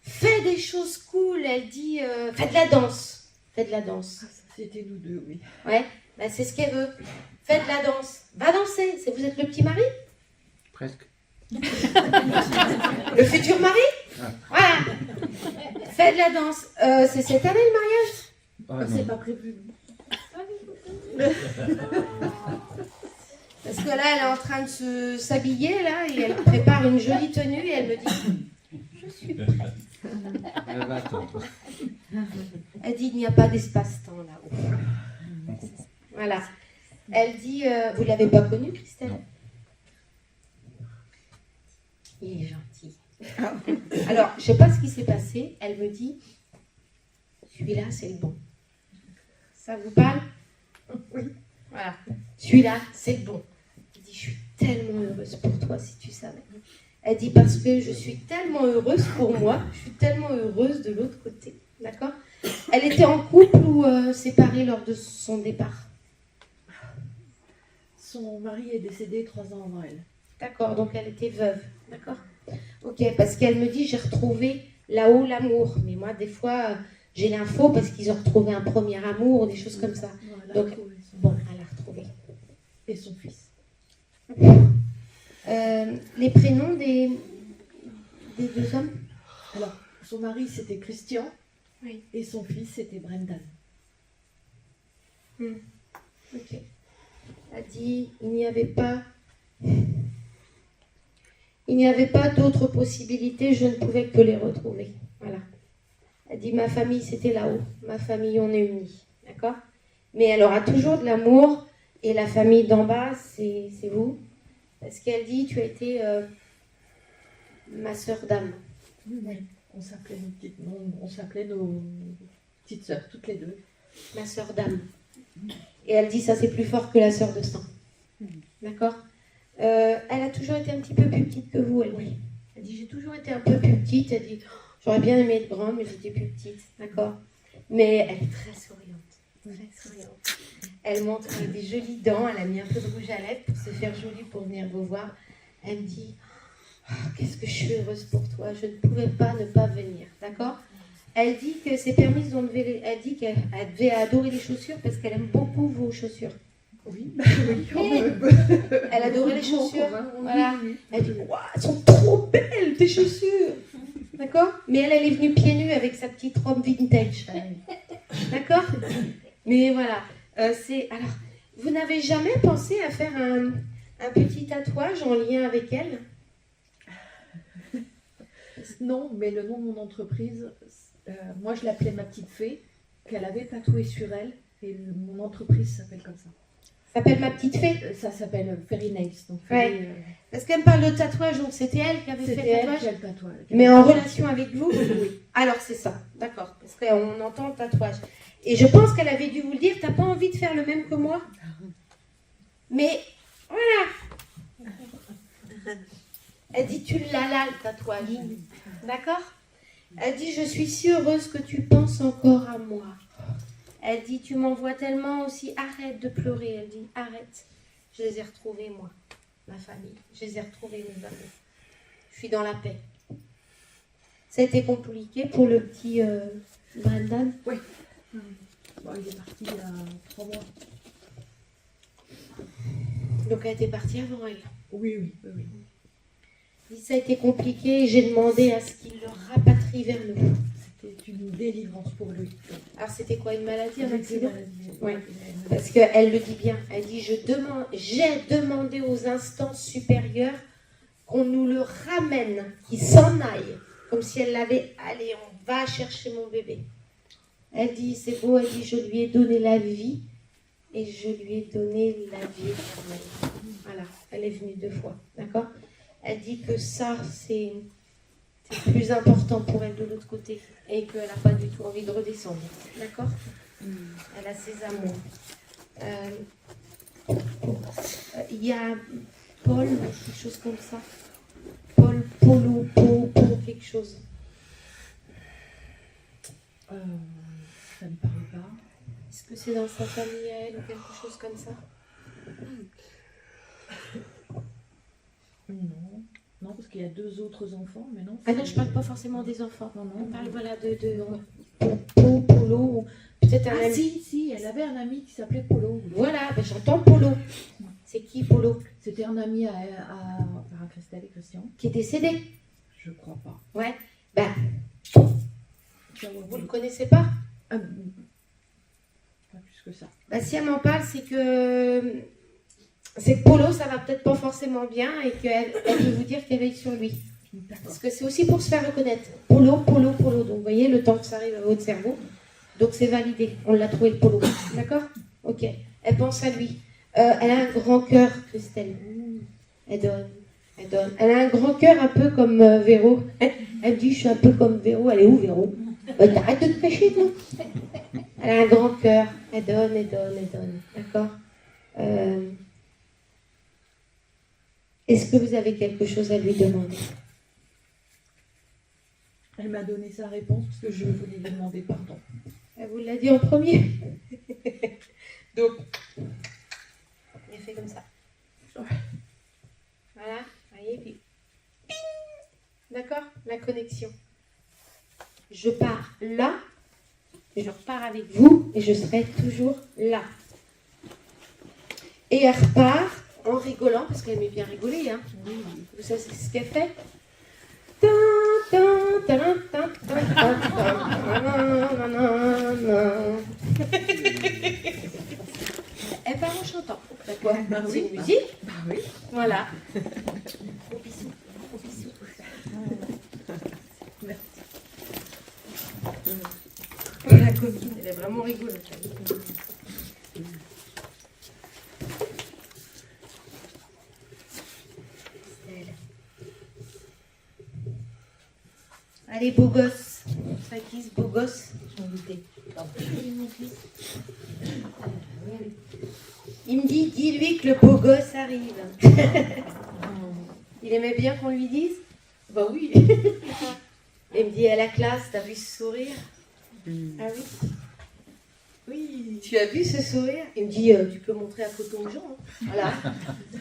fais des choses cool. Elle dit, fais de la danse. Fais de la danse. C'était nous deux, oui. Ouais. Ben, c'est ce qu'elle veut. Faites de la danse. Va danser. Vous êtes le petit mari? Presque. Le futur mari? Voilà. Faites de la danse. C'est cette année le mariage? Ah, C'est pas prévu. Parce que là, elle est en train de s'habiller là et elle prépare une jolie tenue et elle me dit je suis prête. Elle va attendre. Elle dit il n'y a pas d'espace-temps là-haut. Voilà. Elle dit vous l'avez pas connu, Christelle? Non. Il est gentil. Alors, je sais pas ce qui s'est passé. Elle me dit celui-là, c'est le bon. Ça vous parle? Oui. Voilà. Celui-là, c'est le bon. Elle dit je suis tellement heureuse pour toi si tu savais. Elle dit parce que je suis tellement heureuse pour moi, je suis tellement heureuse de l'autre côté. D'accord? Elle était en couple ou séparée lors de son départ? Son mari est décédé 3 ans avant elle. D'accord, donc elle était veuve. D'accord. Ok, parce qu'elle me dit j'ai retrouvé là-haut l'amour. Mais moi, des fois, j'ai l'info parce qu'ils ont retrouvé un premier amour, des choses comme ça. Non, elle a Donc, retrouvé son- Bon, elle a retrouvé. Et son fils. Les prénoms des deux hommes? Alors, son mari, c'était Christian. Oui. Et son fils, c'était Brendan. Ok. Elle dit il n'y avait pas d'autres possibilités, je ne pouvais que les retrouver. Voilà. Elle dit ma famille c'était là-haut, ma famille on est unis, d'accord? Mais elle aura toujours de l'amour et la famille d'en bas c'est vous. Parce qu'elle dit tu as été ma sœur d'âme. Oui. On s'appelait nos petites sœurs, toutes les deux. Ma sœur d'âme. Et elle dit ça c'est plus fort que la sœur de sang. D'accord. Elle a toujours été un petit peu plus petite que vous, elle dit. Elle dit j'ai toujours été un peu plus petite. Elle dit j'aurais bien aimé être grande, mais j'étais plus petite. D'accord. Mais elle est très souriante. Très souriante. Elle montre des jolies dents. Elle a mis un peu de rouge à lèvres pour se faire jolie pour venir vous voir. Elle me dit qu'est-ce que je suis heureuse pour toi. Je ne pouvais pas ne pas venir. D'accord. Elle dit que c'est permis elle dit qu'elle devait adorer les chaussures parce qu'elle aime beaucoup vos chaussures. Oui, oui. Elle adorait les chaussures. Voilà. Oui. Elle dit waouh, elles sont trop belles tes chaussures. D'accord. Mais elle est venue pieds nus avec sa petite robe vintage. D'accord. Mais voilà. Alors, vous n'avez jamais pensé à faire un petit tatouage en lien avec elle? Non, mais le nom de mon entreprise, moi je l'appelais ma petite fée, qu'elle avait tatoué sur elle, et mon entreprise s'appelle comme ça. Ça s'appelle ma petite fée. Ça s'appelle Fairy Nails. Donc Ouais. Parce qu'elle me parle de tatouage, donc c'était elle qui avait fait c'était le elle tatouage. qui a le tatouage. Mais en relation avec vous? Oui. Alors c'est ça, d'accord. Parce qu'on entend le tatouage. Et je pense qu'elle avait dû vous le dire, t'as pas envie de faire le même que moi? Mais voilà. Elle dit tu l'as là le tatouage. D'accord. Elle dit je suis si heureuse que tu penses encore à moi. Elle dit tu m'envoies tellement aussi, arrête de pleurer. Elle dit arrête. Je les ai retrouvés moi, ma famille. Je les ai retrouvés mes amis. Je suis dans la paix. Ça a été compliqué pour le petit Brendan. Bon, il est parti il y a 3 mois. Donc elle était partie avant elle. Oui. Il dit, ça a été compliqué et j'ai demandé à ce qu'il le rapatrie vers nous. C'était une délivrance pour lui. Alors c'était quoi, une maladie, un accident? Oui. Parce qu'elle le dit bien. Elle dit j'ai demandé aux instances supérieures qu'on nous le ramène, qu'il s'en aille. Comme si elle l'avait, allez, on va chercher mon bébé. Elle dit, c'est beau, elle dit, je lui ai donné la vie et je lui ai donné la vie éternelle. Voilà, elle est venue 2 fois, d'accord? Elle dit que ça, c'est plus important pour elle de l'autre côté et qu'elle n'a pas du tout envie de redescendre, d'accord? Elle a ses amours. Il y a Paul, quelque chose comme ça. Paul, Polo, quelque chose. Ça ne parle pas. Est-ce que c'est dans sa famille à elle ou quelque chose comme ça? Non, parce qu'il y a 2 autres enfants, mais non. Ah non, je parle pas forcément des enfants. Non. On parle voilà de Polo, ou peut-être un Ah ami. si, elle avait un ami qui s'appelait Polo. Voilà, ben j'entends Polo. C'est qui Polo? C'était un ami à Christelle et Christian. Qui est décédé. Je crois pas. Ouais. Ben, Tu vas voir. vous le connaissez pas? Pas plus que ça. Ben, si elle m'en parle, c'est que Polo, ça va peut-être pas forcément bien et qu'elle veut vous dire qu'elle veille sur lui. D'accord. Parce que c'est aussi pour se faire reconnaître. Polo. Donc, vous voyez, le temps que ça arrive à votre cerveau. Donc, c'est validé. On l'a trouvé, le Polo. D'accord? Ok. Elle pense à lui. Elle a un grand cœur, Christelle. Elle donne. Elle a un grand cœur un peu comme Véro. Elle me dit, je suis un peu comme Véro. Elle est où, Véro? T'arrêtes de te cacher, toi. Elle a un grand cœur. Elle donne. D'accord? Est-ce que vous avez quelque chose à lui demander? Elle m'a donné sa réponse parce que je voulais lui demander pardon. Elle vous l'a dit en premier. Donc, il a fait comme ça. Voilà, vous voyez, puis ping. D'accord? La connexion. Je pars là, et je repars avec vous, et je serai toujours là. Et elle repart en rigolant, parce qu'elle aimait bien rigoler, hein. Vous savez ce qu'elle fait? Elle part en chantant. D'accord? C'est une musique. Bah oui. Voilà. Gros bisous. Gros bisous. Merci. La copine, elle est vraiment rigolote. C'est elle. Allez, beau gosse. Ça qui ce beau gosse? J'ai envie. Il me dit, dis-lui que le beau gosse arrive. Il aimait bien qu'on lui dise? Bah oui. Il me dit, à la classe, t'as vu ce sourire? Ah oui? Oui. Tu as vu ce sourire? Il me dit, tu peux montrer la photo aux gens. Hein. Voilà.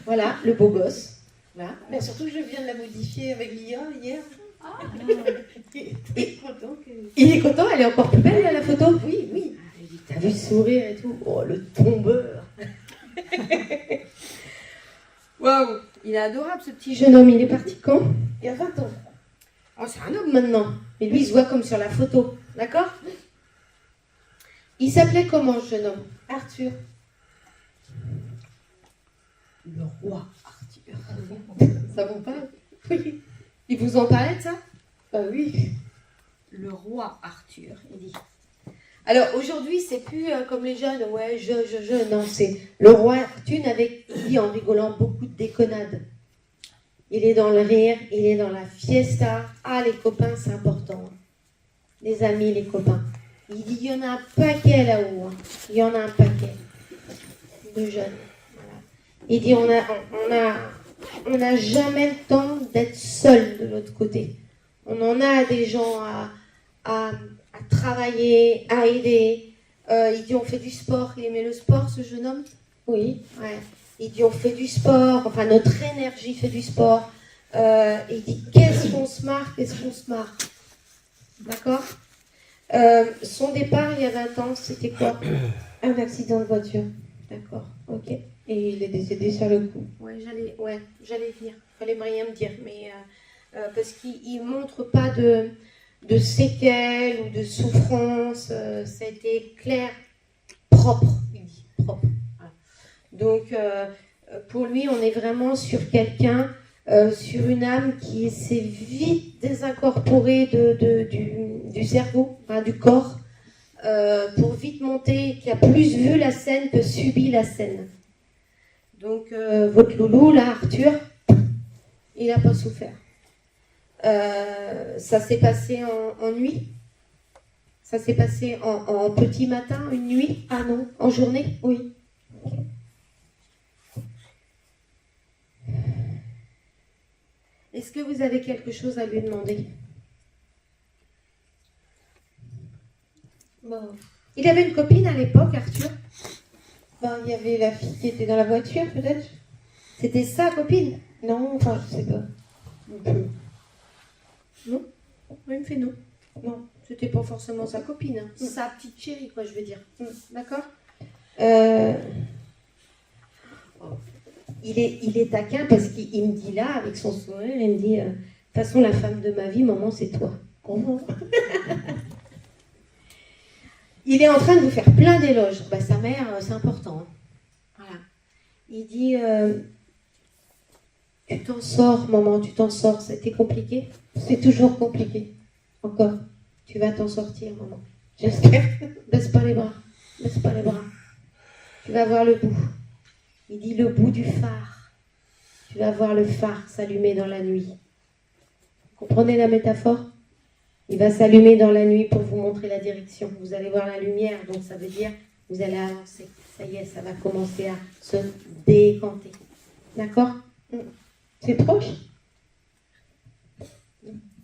Voilà, le beau gosse. Voilà. Mais surtout que je viens de la modifier avec l'IA hier. Il est content, elle est encore plus belle là, la photo? Oui, oui. Il dit, t'as vu ce sourire et tout? Oh, le tombeur. Waouh, il est adorable ce petit jeune homme. Il est parti quand? Il y a 20 ans. Oh, c'est un homme maintenant. Mais lui, il se voit comme sur la photo. D'accord? Il s'appelait comment ce jeune homme? Arthur. Le roi Arthur. Ça vous parle? Oui. Il vous en parlait de ça? Bah oui. Le roi Arthur, il dit. Alors aujourd'hui, c'est plus comme les jeunes, ouais, non, c'est le roi Arthur avec, il dit en rigolant, beaucoup de déconnades. Il est dans le rire, il est dans la fiesta. Ah, les copains, c'est important. Les amis, les copains. Il dit, il y en a un paquet là-haut. Hein. Il y en a un paquet de jeunes. Voilà. Il dit, on n'a jamais le temps d'être seul de l'autre côté. On en a des gens à travailler, à aider. Il dit on fait du sport. Il aimait le sport, ce jeune homme? Oui. Ouais. Il dit on fait du sport. Enfin, notre énergie fait du sport. Il dit qu'est-ce qu'on se marre, qu'est-ce qu'on se marre. D'accord? Son départ il y a 20 ans, c'était quoi? Un accident de voiture. D'accord. Ok. Et il est décédé sur le coup. Ouais, j'allais venir. Fallait rien me dire, mais parce qu'il montre pas de séquelles ou de souffrance. Ça a été clair, propre. Il dit propre. Voilà. Donc pour lui, on est vraiment sur quelqu'un, sur une âme qui s'est vite désincorporée du cerveau, enfin, du corps, pour vite monter, qui a plus vu la scène que subi la scène. Donc, votre loulou, là, Arthur, il n'a pas souffert. Ça s'est passé en nuit. Ça s'est passé en petit matin, une nuit. Ah non, en journée, oui. Est-ce que vous avez quelque chose à lui demander? Bon. Il avait une copine à l'époque, Arthur. Ben, il y avait la fille qui était dans la voiture, peut-être. C'était sa copine? Non, enfin, je sais pas. Non? Oui, il me fait non. Non, c'était pas forcément sa copine. Hein. Sa petite chérie, quoi, je veux dire. D'accord? Il est taquin parce qu'il me dit là, avec son sourire, il me dit de toute façon, la femme de ma vie, maman, c'est toi. Comment? Il est en train de vous faire plein d'éloges. Bah, sa mère, c'est important. Hein. Voilà. Il dit tu t'en sors, maman, tu t'en sors. Ça a été compliqué? C'est toujours compliqué. Encore. Tu vas t'en sortir, maman. J'espère. Baisse pas les bras. Baisse pas les bras. Tu vas voir le bout. Il dit le bout du phare. Tu vas voir le phare s'allumer dans la nuit. Vous comprenez la métaphore? Il va s'allumer dans la nuit pour vous montrer la direction. Vous allez voir la lumière, donc ça veut dire que vous allez avancer. Ça y est, ça va commencer à se décanter. D'accord? C'est proche?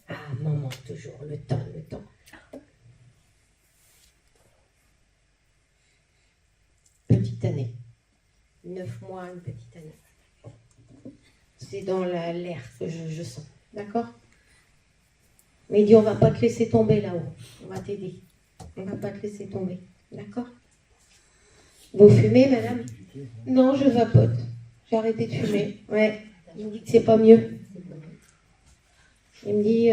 Ah, maman, toujours le temps, le temps. Petite année. 9 mois, une petite année. c'est dans l'air que je sens. D'accord? Mais il dit, on va pas te laisser tomber là-haut. On va t'aider. On va pas te laisser tomber. D'accord? Vous fumez, madame? Non, je vapote. J'ai arrêté de fumer. Ouais. Il me dit que c'est pas mieux. Il me dit...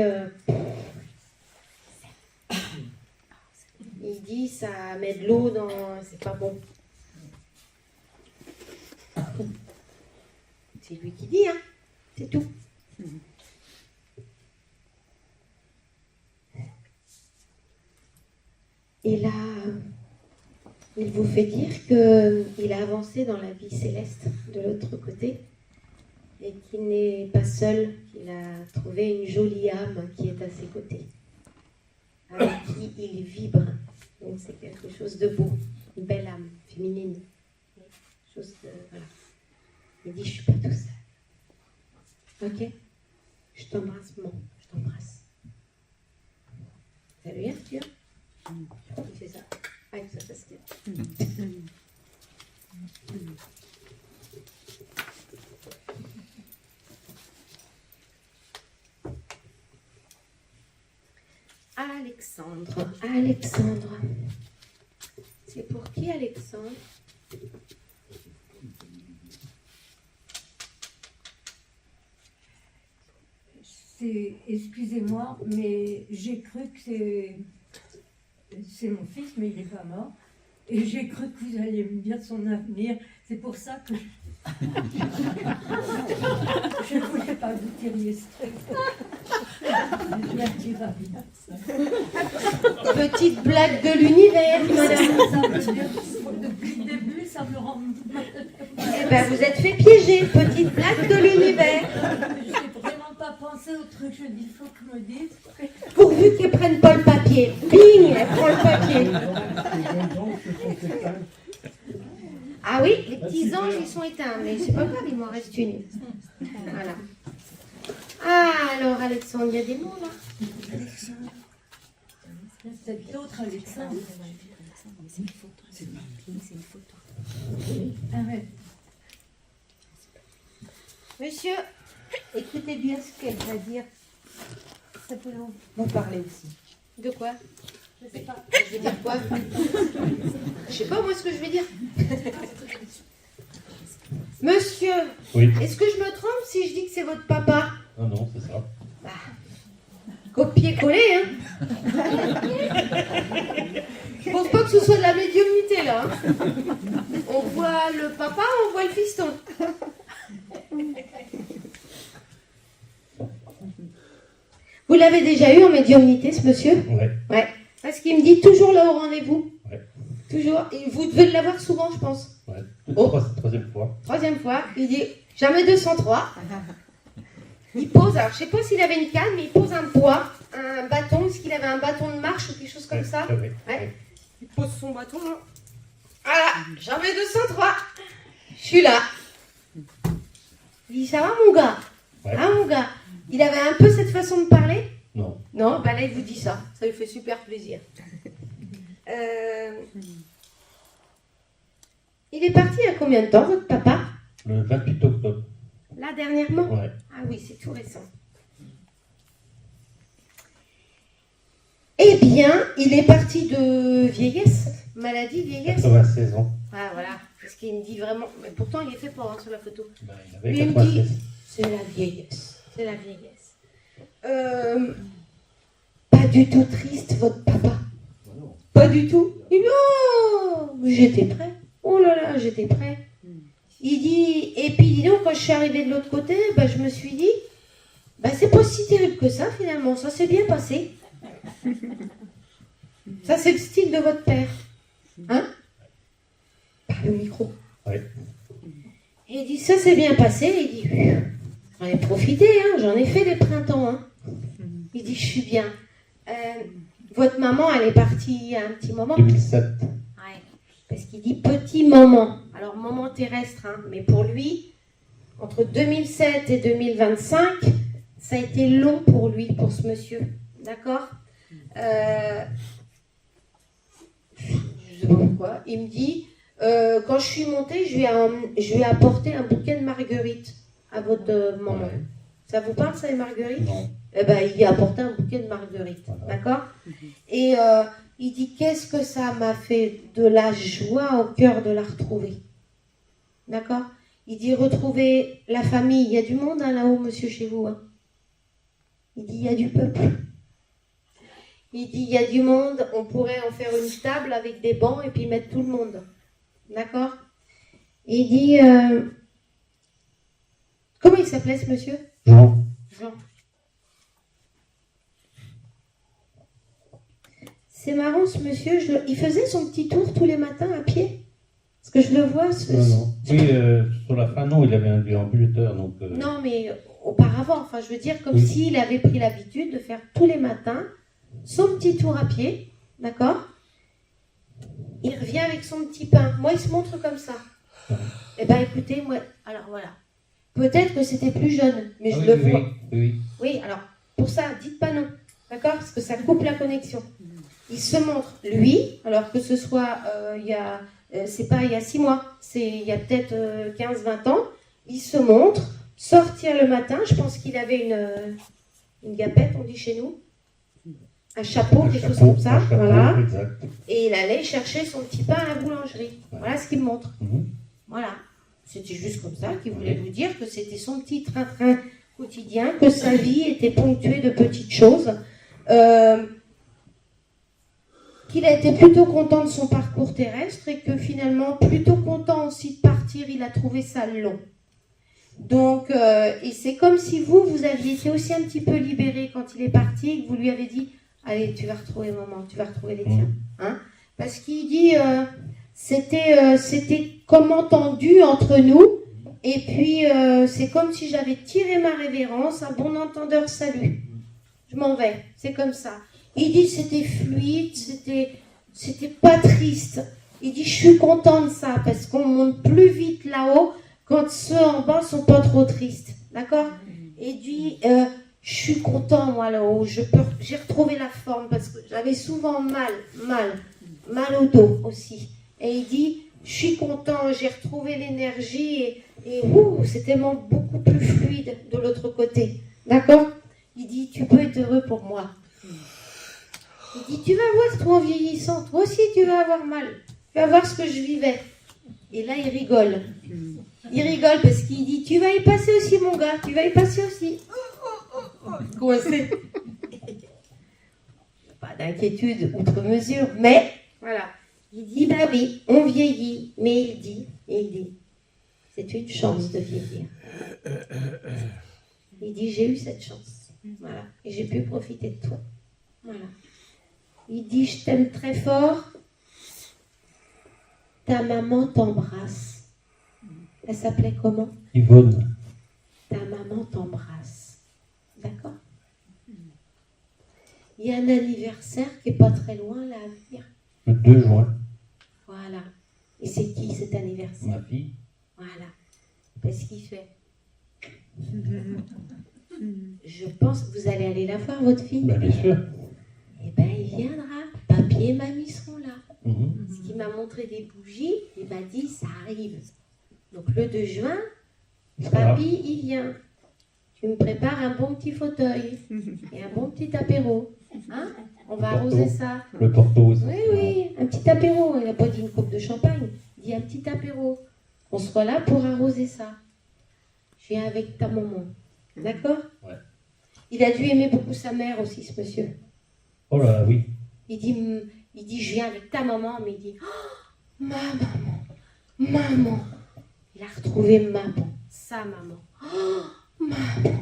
il dit, ça met de l'eau dans... C'est pas bon. C'est lui qui dit, hein. C'est tout. Et là, il vous fait dire qu'il a avancé dans la vie céleste de l'autre côté et qu'il n'est pas seul, qu'il a trouvé une jolie âme qui est à ses côtés, avec qui il vibre. Donc c'est quelque chose de beau, une belle âme féminine. Voilà. Il dit, je suis pas tout seul. Ok? Je t'embrasse, maman, je t'embrasse. Salut Arthur. Il fait ça. Avec sa casquette. Alexandre. Alexandre. C'est pour qui, Alexandre? Excusez-moi, mais j'ai cru que c'est mon fils, mais il n'est pas mort. Et j'ai cru que vous alliez me dire son avenir. C'est pour ça que je ne voulais pas vous tiriez stress. Merci, Rabia. Petite blague de l'univers, madame. Depuis le début, ça me rend mal. Eh ben, vous êtes fait piéger. Petite blague de l'univers. Je n'ai vraiment pas pensé au truc. Je dis, il faut que me dise. Pourvu qu'elle prenne pas le papier. Bing, elle prend le papier. Ah oui, les petits anges, ils sont éteints. Mais c'est pas grave, il m'en reste une. Voilà. Ah, alors, Alexandre, il y a des mots, là. C'est d'autres Alexandre. C'est une photo. C'est une photo. Arrête. Monsieur, écoutez bien ce qu'elle va dire. Ça peut vous parler aussi. De quoi? Je sais pas. Je vais dire quoi? Je sais pas moi ce que je vais dire. Monsieur, Oui. est-ce que je me trompe si je dis que c'est votre papa? Non, non, c'est ça. Copier-coller, hein? Je pense pas que ce soit de la médiumnité, là. Hein. On voit le papa, on voit le fiston. Vous l'avez déjà eu en médiumnité, ce monsieur? Ouais. Ouais. Parce qu'il me dit toujours là au rendez-vous. Ouais. Toujours. Et vous devez l'avoir souvent, je pense. Ouais. Oh. Troisième fois. Troisième fois, il dit jamais 203. Il pose, alors je sais pas s'il avait une canne, mais il pose un poids, un bâton. Est-ce qu'il avait un bâton de marche ou quelque chose comme ça? Ouais. Ouais. Il pose son bâton là. Voilà, jamais 203. Je suis là. Il dit ça va mon gars? Ouais. Hein mon gars? Il avait un peu cette façon de parler? Non. Non, bah là il vous dit ça. Ça lui fait super plaisir. Il est parti il y a combien de temps, votre papa? Le 28 octobre. Là, dernièrement? Ouais. Ah oui, c'est tout récent. Eh bien, il est parti de vieillesse, maladie, vieillesse. 96 ans. Ah voilà, parce qu'il me dit vraiment... Mais pourtant, il est fait pour sur la photo. Ben, il avait Lui, il me 96. dit, c'est la vieillesse. C'est la vieillesse. Pas du tout triste, votre papa. Pas du tout. Il dit, oh, j'étais prêt. Oh là là, j'étais prêt. Il dit, et puis dis donc, quand je suis arrivée de l'autre côté, bah, je me suis dit, bah, c'est pas si terrible que ça finalement, ça s'est bien passé. Ça, c'est le style de votre père. Hein? Par le micro. Ouais. Et il dit, ça s'est bien passé. Il dit, j'en ai profité, hein, j'en ai fait des printemps. Hein. Il dit, je suis bien. Votre maman, elle est partie il y a un petit moment. 2007. Ouais, parce qu'il dit petit moment. Alors, moment terrestre, hein, mais pour lui, entre 2007 et 2025, ça a été long pour lui, pour ce monsieur. D'accord? Je sais pas pourquoi. Il me dit, quand je suis montée, je lui ai apporté un bouquet de marguerites. à votre maman. Ouais. Ça vous parle, ça, les marguerites? Non. Eh ben, il a apporté un bouquet de marguerites, Voilà. d'accord? Et il dit, qu'est-ce que ça m'a fait de la joie au cœur de la retrouver, d'accord? Il dit, retrouver la famille. Il y a du monde hein, là-haut, monsieur, chez vous. Hein. Il dit, il y a du peuple. Il dit, il y a du monde, on pourrait en faire une table avec des bancs et puis mettre tout le monde, d'accord? Il dit, comment il s'appelait ce monsieur? Jean. Jean. C'est marrant ce monsieur, il faisait son petit tour tous les matins à pied. Parce que je le vois. Non. Oui, sur la fin, non, il avait un déambulateur. Donc, Non, mais auparavant, enfin je veux dire comme Oui. s'il avait pris l'habitude de faire tous les matins son petit tour à pied, d'accord? Il revient avec son petit pain. Moi, il se montre comme ça. Eh bien, écoutez, moi, alors voilà. Peut-être que c'était plus jeune, mais je oui, le oui, vois. oui. Oui, alors, pour ça, dites pas non, d'accord? Parce que ça coupe la connexion. Il se montre, lui, alors que ce soit, c'est pas il y a 6 mois, c'est il y a peut-être 15-20 ans, il se montre, sortir le matin, je pense qu'il avait une gapette, on dit chez nous, un chapeau, quelque chose comme ça, voilà, Exact. et il allait chercher son petit pain à la boulangerie. Voilà ce qu'il me montre. Mhm. Voilà. C'était juste comme ça qu'il voulait vous dire que c'était son petit train-train quotidien, que sa vie était ponctuée de petites choses, qu'il a été plutôt content de son parcours terrestre et que finalement, plutôt content aussi de partir, il a trouvé ça long. Donc, et c'est comme si vous aviez été aussi un petit peu libéré quand il est parti et que vous lui avez dit « Allez, tu vas retrouver maman, tu vas retrouver les tiens. Hein » Parce qu'il dit c'était comme entendu entre nous, et puis c'est comme si j'avais tiré ma révérence, un bon entendeur salut. Je m'en vais, c'est comme ça. Il dit c'était fluide, c'était pas triste. Il dit je suis content de ça, parce qu'on monte plus vite là-haut quand ceux en bas sont pas trop tristes. D'accord? Et il dit je suis content moi là-haut, j'ai retrouvé la forme, parce que j'avais souvent mal au dos aussi. Et il dit, je suis content, j'ai retrouvé l'énergie et c'est tellement beaucoup plus fluide de l'autre côté. D'accord? Il dit, tu peux être heureux pour moi. Il dit, tu vas voir toi en vieillissant, toi aussi tu vas avoir mal. Tu vas voir ce que je vivais. Et là, il rigole. Il rigole parce qu'il dit, tu vas y passer aussi mon gars, tu vas y passer aussi. Coincé. Pas d'inquiétude outre mesure, mais voilà. Il dit, bah oui, on vieillit, mais il dit, c'est une chance de vieillir. Il dit, j'ai eu cette chance, voilà, et j'ai pu profiter de toi, voilà. Il dit, je t'aime très fort, ta maman t'embrasse. Elle s'appelait comment? Yvonne. Ta maman t'embrasse, d'accord? Il y a un anniversaire qui n'est pas très loin là à venir. Le 2 juin. Voilà. Et c'est qui cet anniversaire? Ma fille. Voilà. Qu'est-ce qu'il fait? Je pense que vous allez aller la voir, votre fille. Ben, bien sûr. Eh bien, il viendra. Papy et mamie seront là. Mhm. Parce qu'il m'a montré des bougies, il m'a dit, ça arrive. Donc le 2 juin, papy, il vient. Tu me prépares un bon petit fauteuil et un bon petit apéro. Hein? On va arroser ça. Le Porto aussi. Oui, un petit apéro. Il n'a pas dit une coupe de champagne. Il dit un petit apéro. On sera là pour arroser ça. Je viens avec ta maman. D'accord? Ouais. Il a dû aimer beaucoup sa mère aussi, ce monsieur. Oh là, oui. Il dit, je viens avec ta maman, mais il dit, oh, maman. Il a retrouvé maman, sa maman. Oh, maman.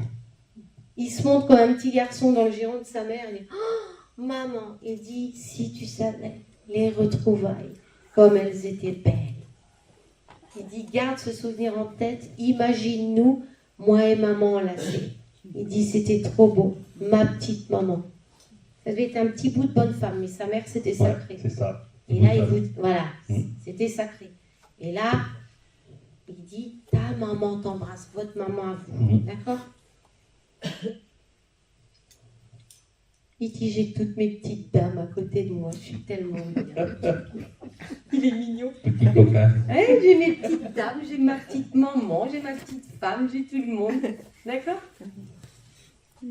Il se montre comme un petit garçon dans le giron de sa mère. Il dit, oh, maman. Il dit, si tu savais les retrouvailles, comme elles étaient belles. Il dit, garde ce souvenir en tête. Imagine-nous, moi et maman enlacés. Il dit, c'était trop beau. Ma petite maman. Ça devait être un petit bout de bonne femme, mais sa mère, c'était sacré. Ouais, c'est ça. Et là, voilà, c'était sacré. Et là, il dit, ta maman t'embrasse, votre maman à vous. D'accord? Il dit, j'ai toutes mes petites dames à côté de moi, je suis tellement bien. Il est mignon. Petit coquin. Hein, j'ai mes petites dames, j'ai ma petite maman, j'ai ma petite femme, j'ai tout le monde. D'accord?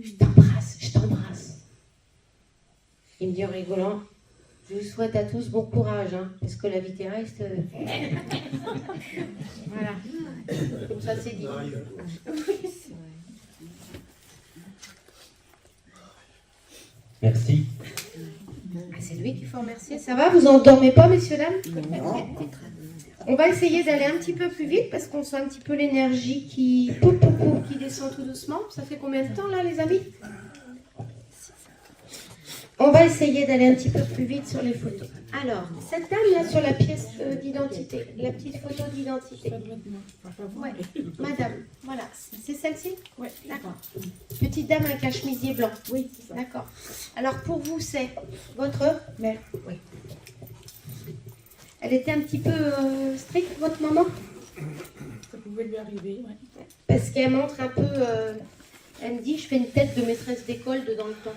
Je t'embrasse, je t'embrasse. Il me dit en rigolant, je vous souhaite à tous bon courage, hein, parce que la vie terrestre... Voilà. Comme ça, c'est dit. Merci. Ah, c'est lui qu'il faut remercier. Ça va, vous endormez pas, messieurs, dames? On va essayer d'aller un petit peu plus vite parce qu'on sent un petit peu l'énergie qui descend tout doucement. Ça fait combien de temps là, les amis? On va essayer d'aller un petit peu plus vite sur les photos. Alors, cette dame là sur la pièce d'identité, la petite photo d'identité. Ouais, madame, voilà, c'est celle-ci? Oui, d'accord. Petite dame avec un chemisier blanc. Oui, c'est ça. D'accord. Alors pour vous, c'est votre mère? Oui. Elle était un petit peu stricte, votre maman? Ça pouvait lui arriver, oui. Parce qu'elle montre un peu, elle me dit, je fais une tête de maîtresse d'école de dans le temps.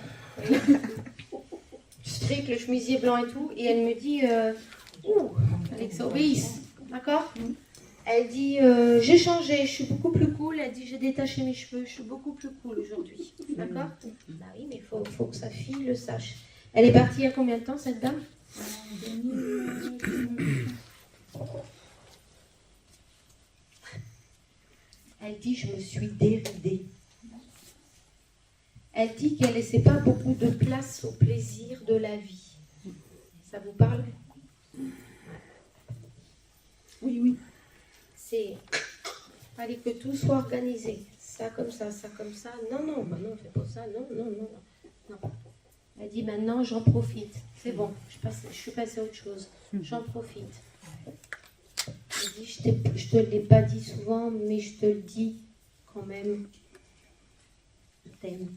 Strict, le chemisier blanc et tout, et elle me dit, fallait que ça obéisse, d'accord? Elle dit, j'ai changé, je suis beaucoup plus cool. Elle dit, j'ai détaché mes cheveux, je suis beaucoup plus cool aujourd'hui, d'accord? Bah oui, mais il faut que sa fille le sache. Elle est partie il y a combien de temps, cette dame? Elle dit, je me suis déridée. Elle dit qu'elle ne laissait pas beaucoup de place au plaisir de la vie. Ça vous parle? Oui, oui. C'est... fallait que tout soit organisé. Ça comme ça, ça comme ça. Non, non, bah non, fais pas ça. Non, non, non, non. Elle dit, maintenant, j'en profite. C'est bon, je suis passée à autre chose. J'en profite. Elle dit, je te l'ai pas dit souvent, mais je te le dis quand même. Je t'aime.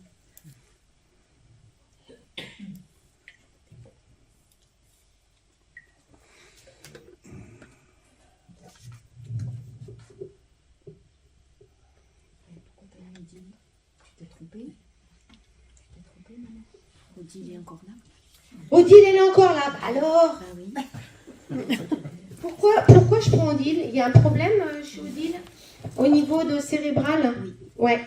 Odile est encore là? Odile, elle est encore là. Alors, Ah oui. pourquoi je prends Odile? Il y a un problème chez Odile au niveau de cérébral? Oui. Ouais.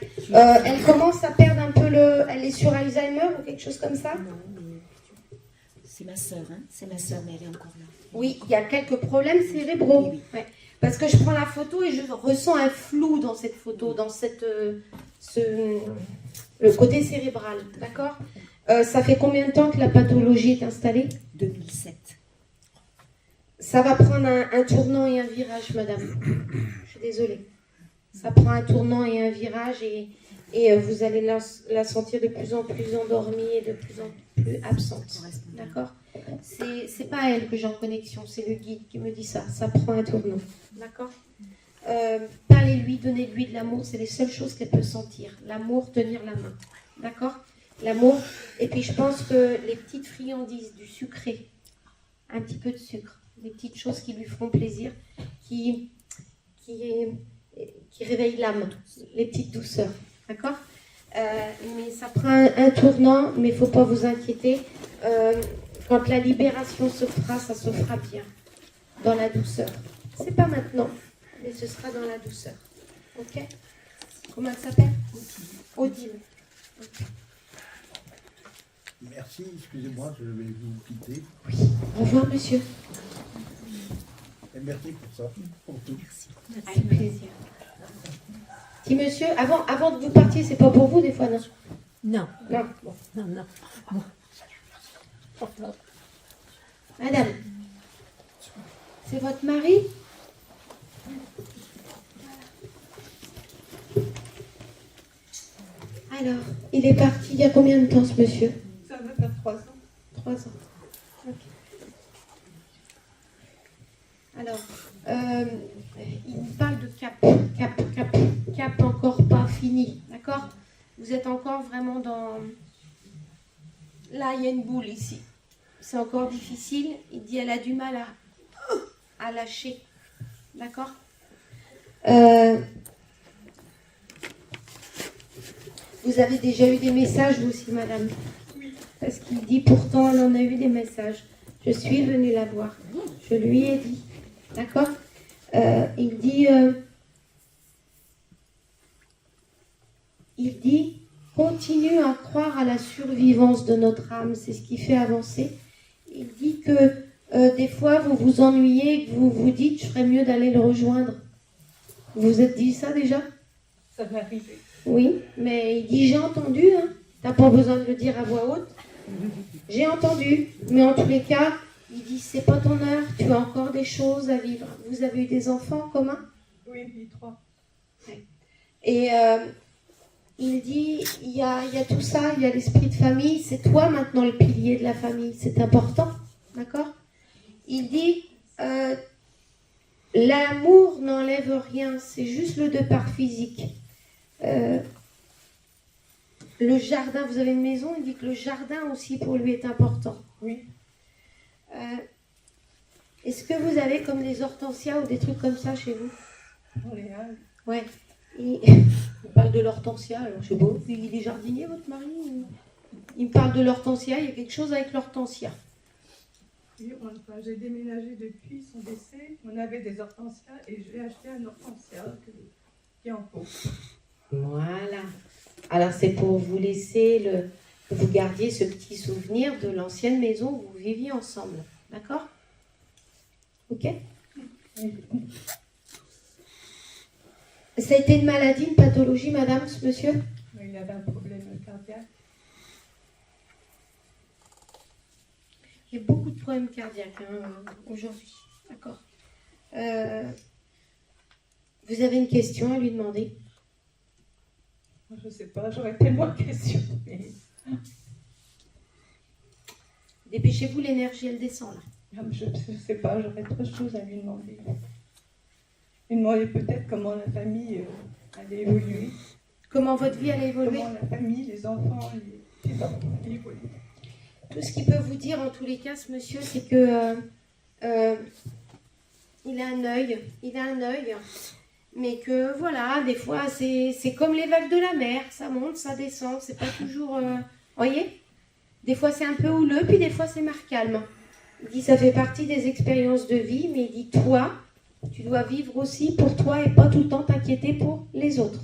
Elle commence à perdre un peu elle est sur Alzheimer ou quelque chose comme ça? Non, mais c'est ma sœur, hein. C'est ma sœur, mais elle est encore là. Oui, il y a quelques problèmes cérébraux. Oui, oui. Ouais. Parce que je prends la photo et je ressens un flou dans cette photo, dans le côté cérébral. D'accord? Ça fait combien de temps que la pathologie est installée? 2007. Ça va prendre un tournant et un virage, madame. Je suis désolée. Ça prend un tournant et un virage et vous allez la sentir de plus en plus endormie et de plus en plus absente. D'accord? C'est pas elle que j'ai en connexion, c'est le guide qui me dit ça. Ça prend un tournant. D'accord? Parlez-lui, donnez-lui de l'amour, c'est les seules choses qu'elle peut sentir. L'amour, tenir la main. D'accord? L'amour. Et puis je pense que les petites friandises, du sucré, un petit peu de sucre, des petites choses qui lui feront plaisir, qui réveillent l'âme, les petites douceurs. D'accord? Mais ça prend un tournant, mais il ne faut pas vous inquiéter. Quand la libération se fera, ça se fera bien, dans la douceur. C'est pas maintenant, mais ce sera dans la douceur. Ok? Comment elle s'appelle? Odile. Okay. Merci, excusez-moi, je vais vous quitter. Oui. Au revoir, monsieur. Et merci pour ça, pour tout. Avec plaisir. Petit monsieur, avant que vous partiez, c'est pas pour vous des fois, non? Non. Non. Bon. Non, non. Madame, c'est votre mari? Alors, il est parti il y a combien de temps, ce monsieur? Ça va faire 3 ans. 3 ans. Ok. Alors, il nous parle de cap encore pas fini, d'accord? Vous êtes encore vraiment dans... Là, il y a une boule ici. C'est encore difficile. Il dit elle a du mal à lâcher, d'accord? Vous avez déjà eu des messages, vous aussi, madame? Parce qu'il dit, pourtant, on en a eu des messages. Je suis venue la voir. Je lui ai dit. D'accord? Il dit, continue à croire à la survivance de notre âme. C'est ce qui fait avancer. Il dit que des fois, vous vous ennuyez, que vous vous dites, je ferais mieux d'aller le rejoindre. Vous vous êtes dit ça déjà? Ça m'est arrivé. Oui, mais il dit, j'ai entendu, hein. T'as pas besoin de le dire à voix haute. J'ai entendu, mais en tous les cas, il dit, c'est pas ton heure, tu as encore des choses à vivre. Vous avez eu des enfants en commun? Oui, 3. Et il dit, il y a tout ça, il y a l'esprit de famille, c'est toi maintenant le pilier de la famille, c'est important, d'accord? Il dit, l'amour n'enlève rien, c'est juste le départ physique. Le jardin, vous avez une maison, il dit que le jardin aussi pour lui est important. Oui. Est-ce que vous avez comme des hortensias ou des trucs comme ça chez vous? On les a. Ouais. Il parle de l'hortensia, alors je sais pas, il est jardinier votre mari? Il me parle de l'hortensia, il y a quelque chose avec l'hortensia. Oui, quand j'ai déménagé depuis son décès, on avait des hortensias et j'ai acheté un hortensia qui est en pot. Voilà. Alors c'est pour vous laisser que vous gardiez ce petit souvenir de l'ancienne maison où vous viviez ensemble. D'accord? Ok? Ça a été une maladie, une pathologie, madame, ce monsieur? Il avait un problème cardiaque. Il y a beaucoup de problèmes cardiaques aujourd'hui. D'accord. Vous avez une question à lui demander? Je ne sais pas, j'aurais tellement de questions. Mais... Dépêchez-vous, l'énergie, elle descend là. Je ne sais pas, j'aurais trop de choses à lui demander. Lui demander peut-être comment la famille allait évoluer. Comment votre vie allait évoluer? Comment la famille, les enfants, allaient évoluer. Tout ce qu'il peut vous dire en tous les cas, ce monsieur, c'est que il a un œil, mais que voilà, des fois c'est comme les vagues de la mer, ça monte, ça descend, c'est pas toujours, voyez, des fois c'est un peu houleux, puis des fois c'est calme. Il dit ça fait partie des expériences de vie, mais il dit toi, tu dois vivre aussi pour toi et pas tout le temps t'inquiéter pour les autres.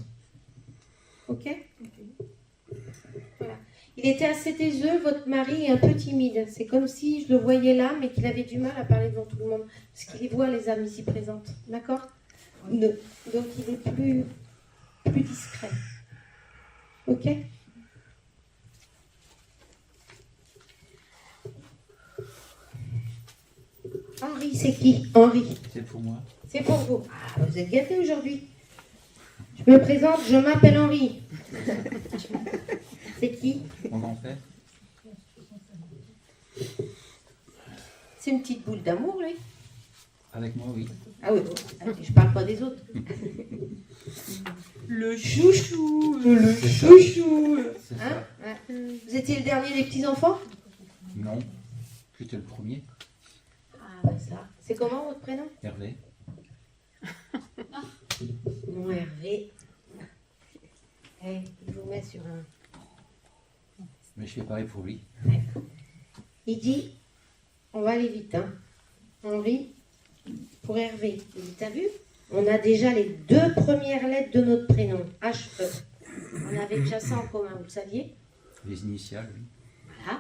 Ok? Voilà. Il était assez taiseux, votre mari est un peu timide. C'est comme si je le voyais là, mais qu'il avait du mal à parler devant tout le monde. Parce qu'il les voit, les âmes ici présentes. D'accord? Donc il est plus discret. Ok? Henri, c'est qui? Henri. C'est pour moi. C'est pour vous. Ah, vous êtes gâtés aujourd'hui. Je me présente, je m'appelle Henri. C'est qui? Mon grand-père. C'est une petite boule d'amour, lui. Avec moi, oui. Ah oui, je parle pas des autres. Le chouchou, le chouchou. C'est Hein? ça. Ouais. Vous étiez le dernier des petits-enfants? Non. J'étais le premier. Ah, bah ça. C'est comment votre prénom? Hervé. Mon Hervé. Eh, il vous met sur un... Mais je fais pareil pour lui. Ouais. Il dit, on va aller vite, hein. Henri, pour Hervé. Il dit, t'as vu? On a déjà les 2 premières lettres de notre prénom, H-E. On avait déjà ça en commun, vous le saviez? Les initiales, oui. Voilà.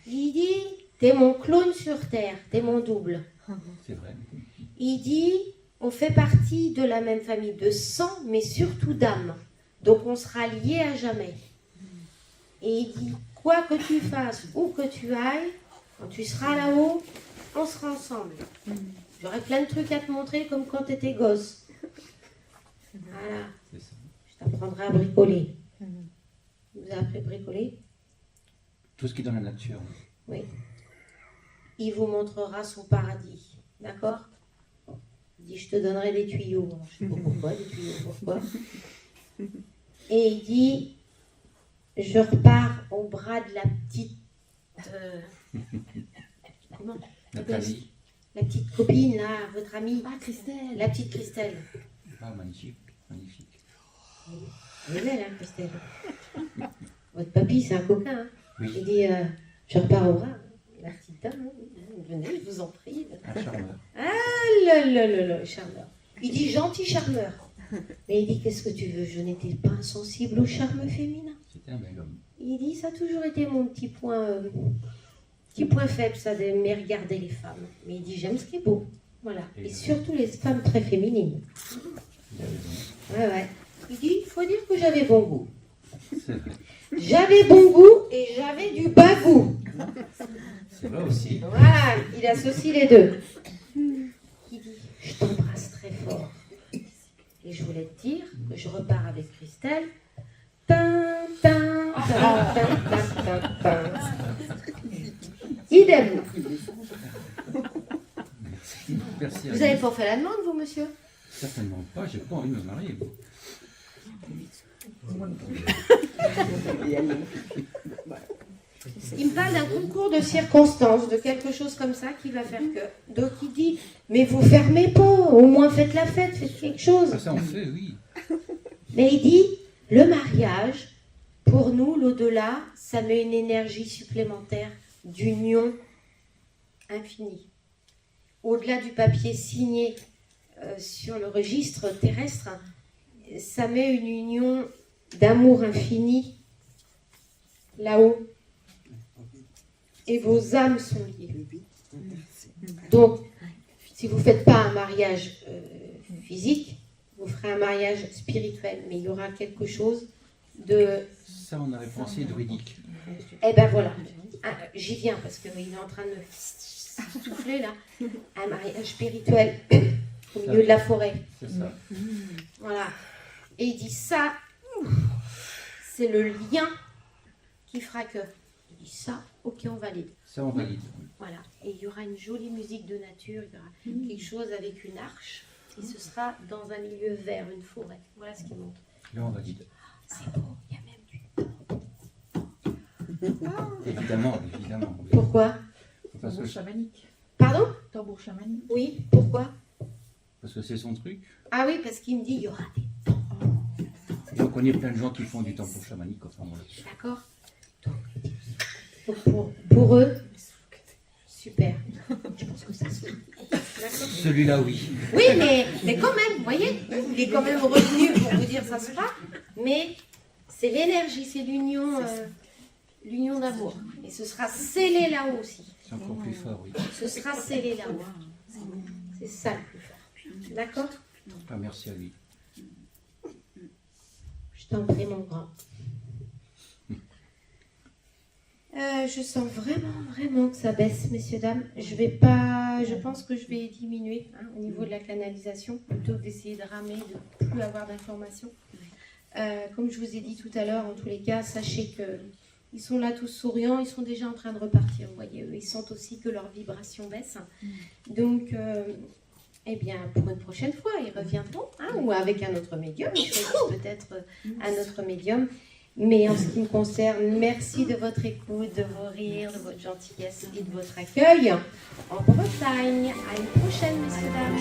Il dit, t'es mon clone sur Terre, t'es mon double. C'est vrai. Il dit, on fait partie de la même famille de sang, mais surtout d'âme. Donc on sera liés à jamais. Et il dit, quoi que tu fasses, où que tu ailles, quand tu seras là-haut, on sera ensemble. J'aurai plein de trucs à te montrer comme quand tu étais gosse. Voilà. C'est ça. Je t'apprendrai à bricoler. Vous avez appris à bricoler? Tout ce qui est dans la nature. Oui. Il vous montrera son paradis. D'accord? Il dit, je te donnerai des tuyaux. Alors, je ne sais pas pourquoi, des tuyaux, pourquoi. Et il dit, je repars au bras de la petite... comment? Nathalie. La petite copine, là, votre amie. Ah, Christelle. La petite Christelle. Ah, magnifique. Magnifique. Elle est belle, hein, Christelle. Votre papy, c'est un coquin, hein. Oui. Il dit, je repars au bras. La petite dame, hein, venez, je vous en prie. Un charmeur. Ah le charmeur. Il dit gentil charmeur. Mais il dit, qu'est-ce que tu veux? Je n'étais pas insensible au charme féminin. C'était un bel homme. Il dit, ça a toujours été mon petit point faible, ça, d'aimer regarder les femmes. Mais il dit, j'aime ce qui est beau. Voilà. Et surtout les femmes très féminines. Il avait raison. Ouais. Il dit, il faut dire que j'avais bon goût. C'est vrai. J'avais bon goût et j'avais du bas goût. C'est vrai aussi. Voilà, il associe les deux. Il dit, je t'embrasse très fort. Et je voulais te dire que je repars avec Christelle. Tin, tin, tin, tin, tin, tin, tin. Idem. Merci. Merci à Vous lui. n'avez pas fait la demande, vous, monsieur? Certainement pas, j'ai pas envie de me marier. Il me parle d'un concours de circonstances, de quelque chose comme ça qui va faire que. Donc il dit, mais vous fermez pas, au moins faites la fête, faites quelque chose. Ah, ça on fait, oui. Mais il dit, le mariage, pour nous, l'au-delà, ça met une énergie supplémentaire d'union infinie. Au-delà du papier signé sur le registre terrestre, ça met une union d'amour infini là-haut. Et vos âmes sont liées. Donc, si vous ne faites pas un mariage physique, vous ferez un mariage spirituel, mais il y aura quelque chose de... Ça on avait pensé druidique. Eh ben voilà, ah, j'y viens parce qu'il est en train de me souffler là. Un mariage spirituel au milieu de la forêt. C'est ça. Voilà. Et il dit ça, c'est le lien qui fera que. Il dit ça, ok, on valide. Ça on valide. Voilà. Et il y aura une jolie musique de nature, il y aura quelque chose avec une arche, et ce sera dans un milieu vert, une forêt. Voilà ce qui montre. Là on valide. C'est beau, il y a même du... Évidemment, évidemment. oui. Pourquoi? Parce Tambour que, chamanique. Pardon? Tambour chamanique. Oui, pourquoi? parce que c'est son truc. Ah oui, parce qu'il me dit, il y aura des... Et on connaît plein de gens qui font du tambour chamanique. Enfin, voilà. D'accord? Donc pour eux, super. Je pense que ça se fait. D'accord? Celui-là, oui. Oui, mais quand même, vous voyez, il est quand même revenu pour vous dire ça se fera, mais c'est l'énergie, c'est l'union l'union d'amour. Et ce sera scellé là-haut aussi. C'est encore plus fort, oui. Ce sera scellé là-haut. C'est ça le plus fort. D'accord? Ah, merci à lui. Je t'en prie, mon grand. Je sens vraiment que ça baisse, messieurs, dames. Je pense que je vais diminuer au niveau de la canalisation, plutôt que d'essayer de ramer, de ne plus avoir d'informations. Comme je vous ai dit tout à l'heure, en tous les cas, sachez qu'ils sont là tous souriants, ils sont déjà en train de repartir, vous voyez, eux, ils sentent aussi que leur vibration baisse. Donc, eh bien, pour une prochaine fois, ils reviendront, ou avec un autre médium, ils choisissent peut-être un autre médium. Mais en ce qui me concerne, merci de votre écoute, de vos rires, de votre gentillesse et de votre accueil en Bretagne. À une prochaine, messieurs, dames.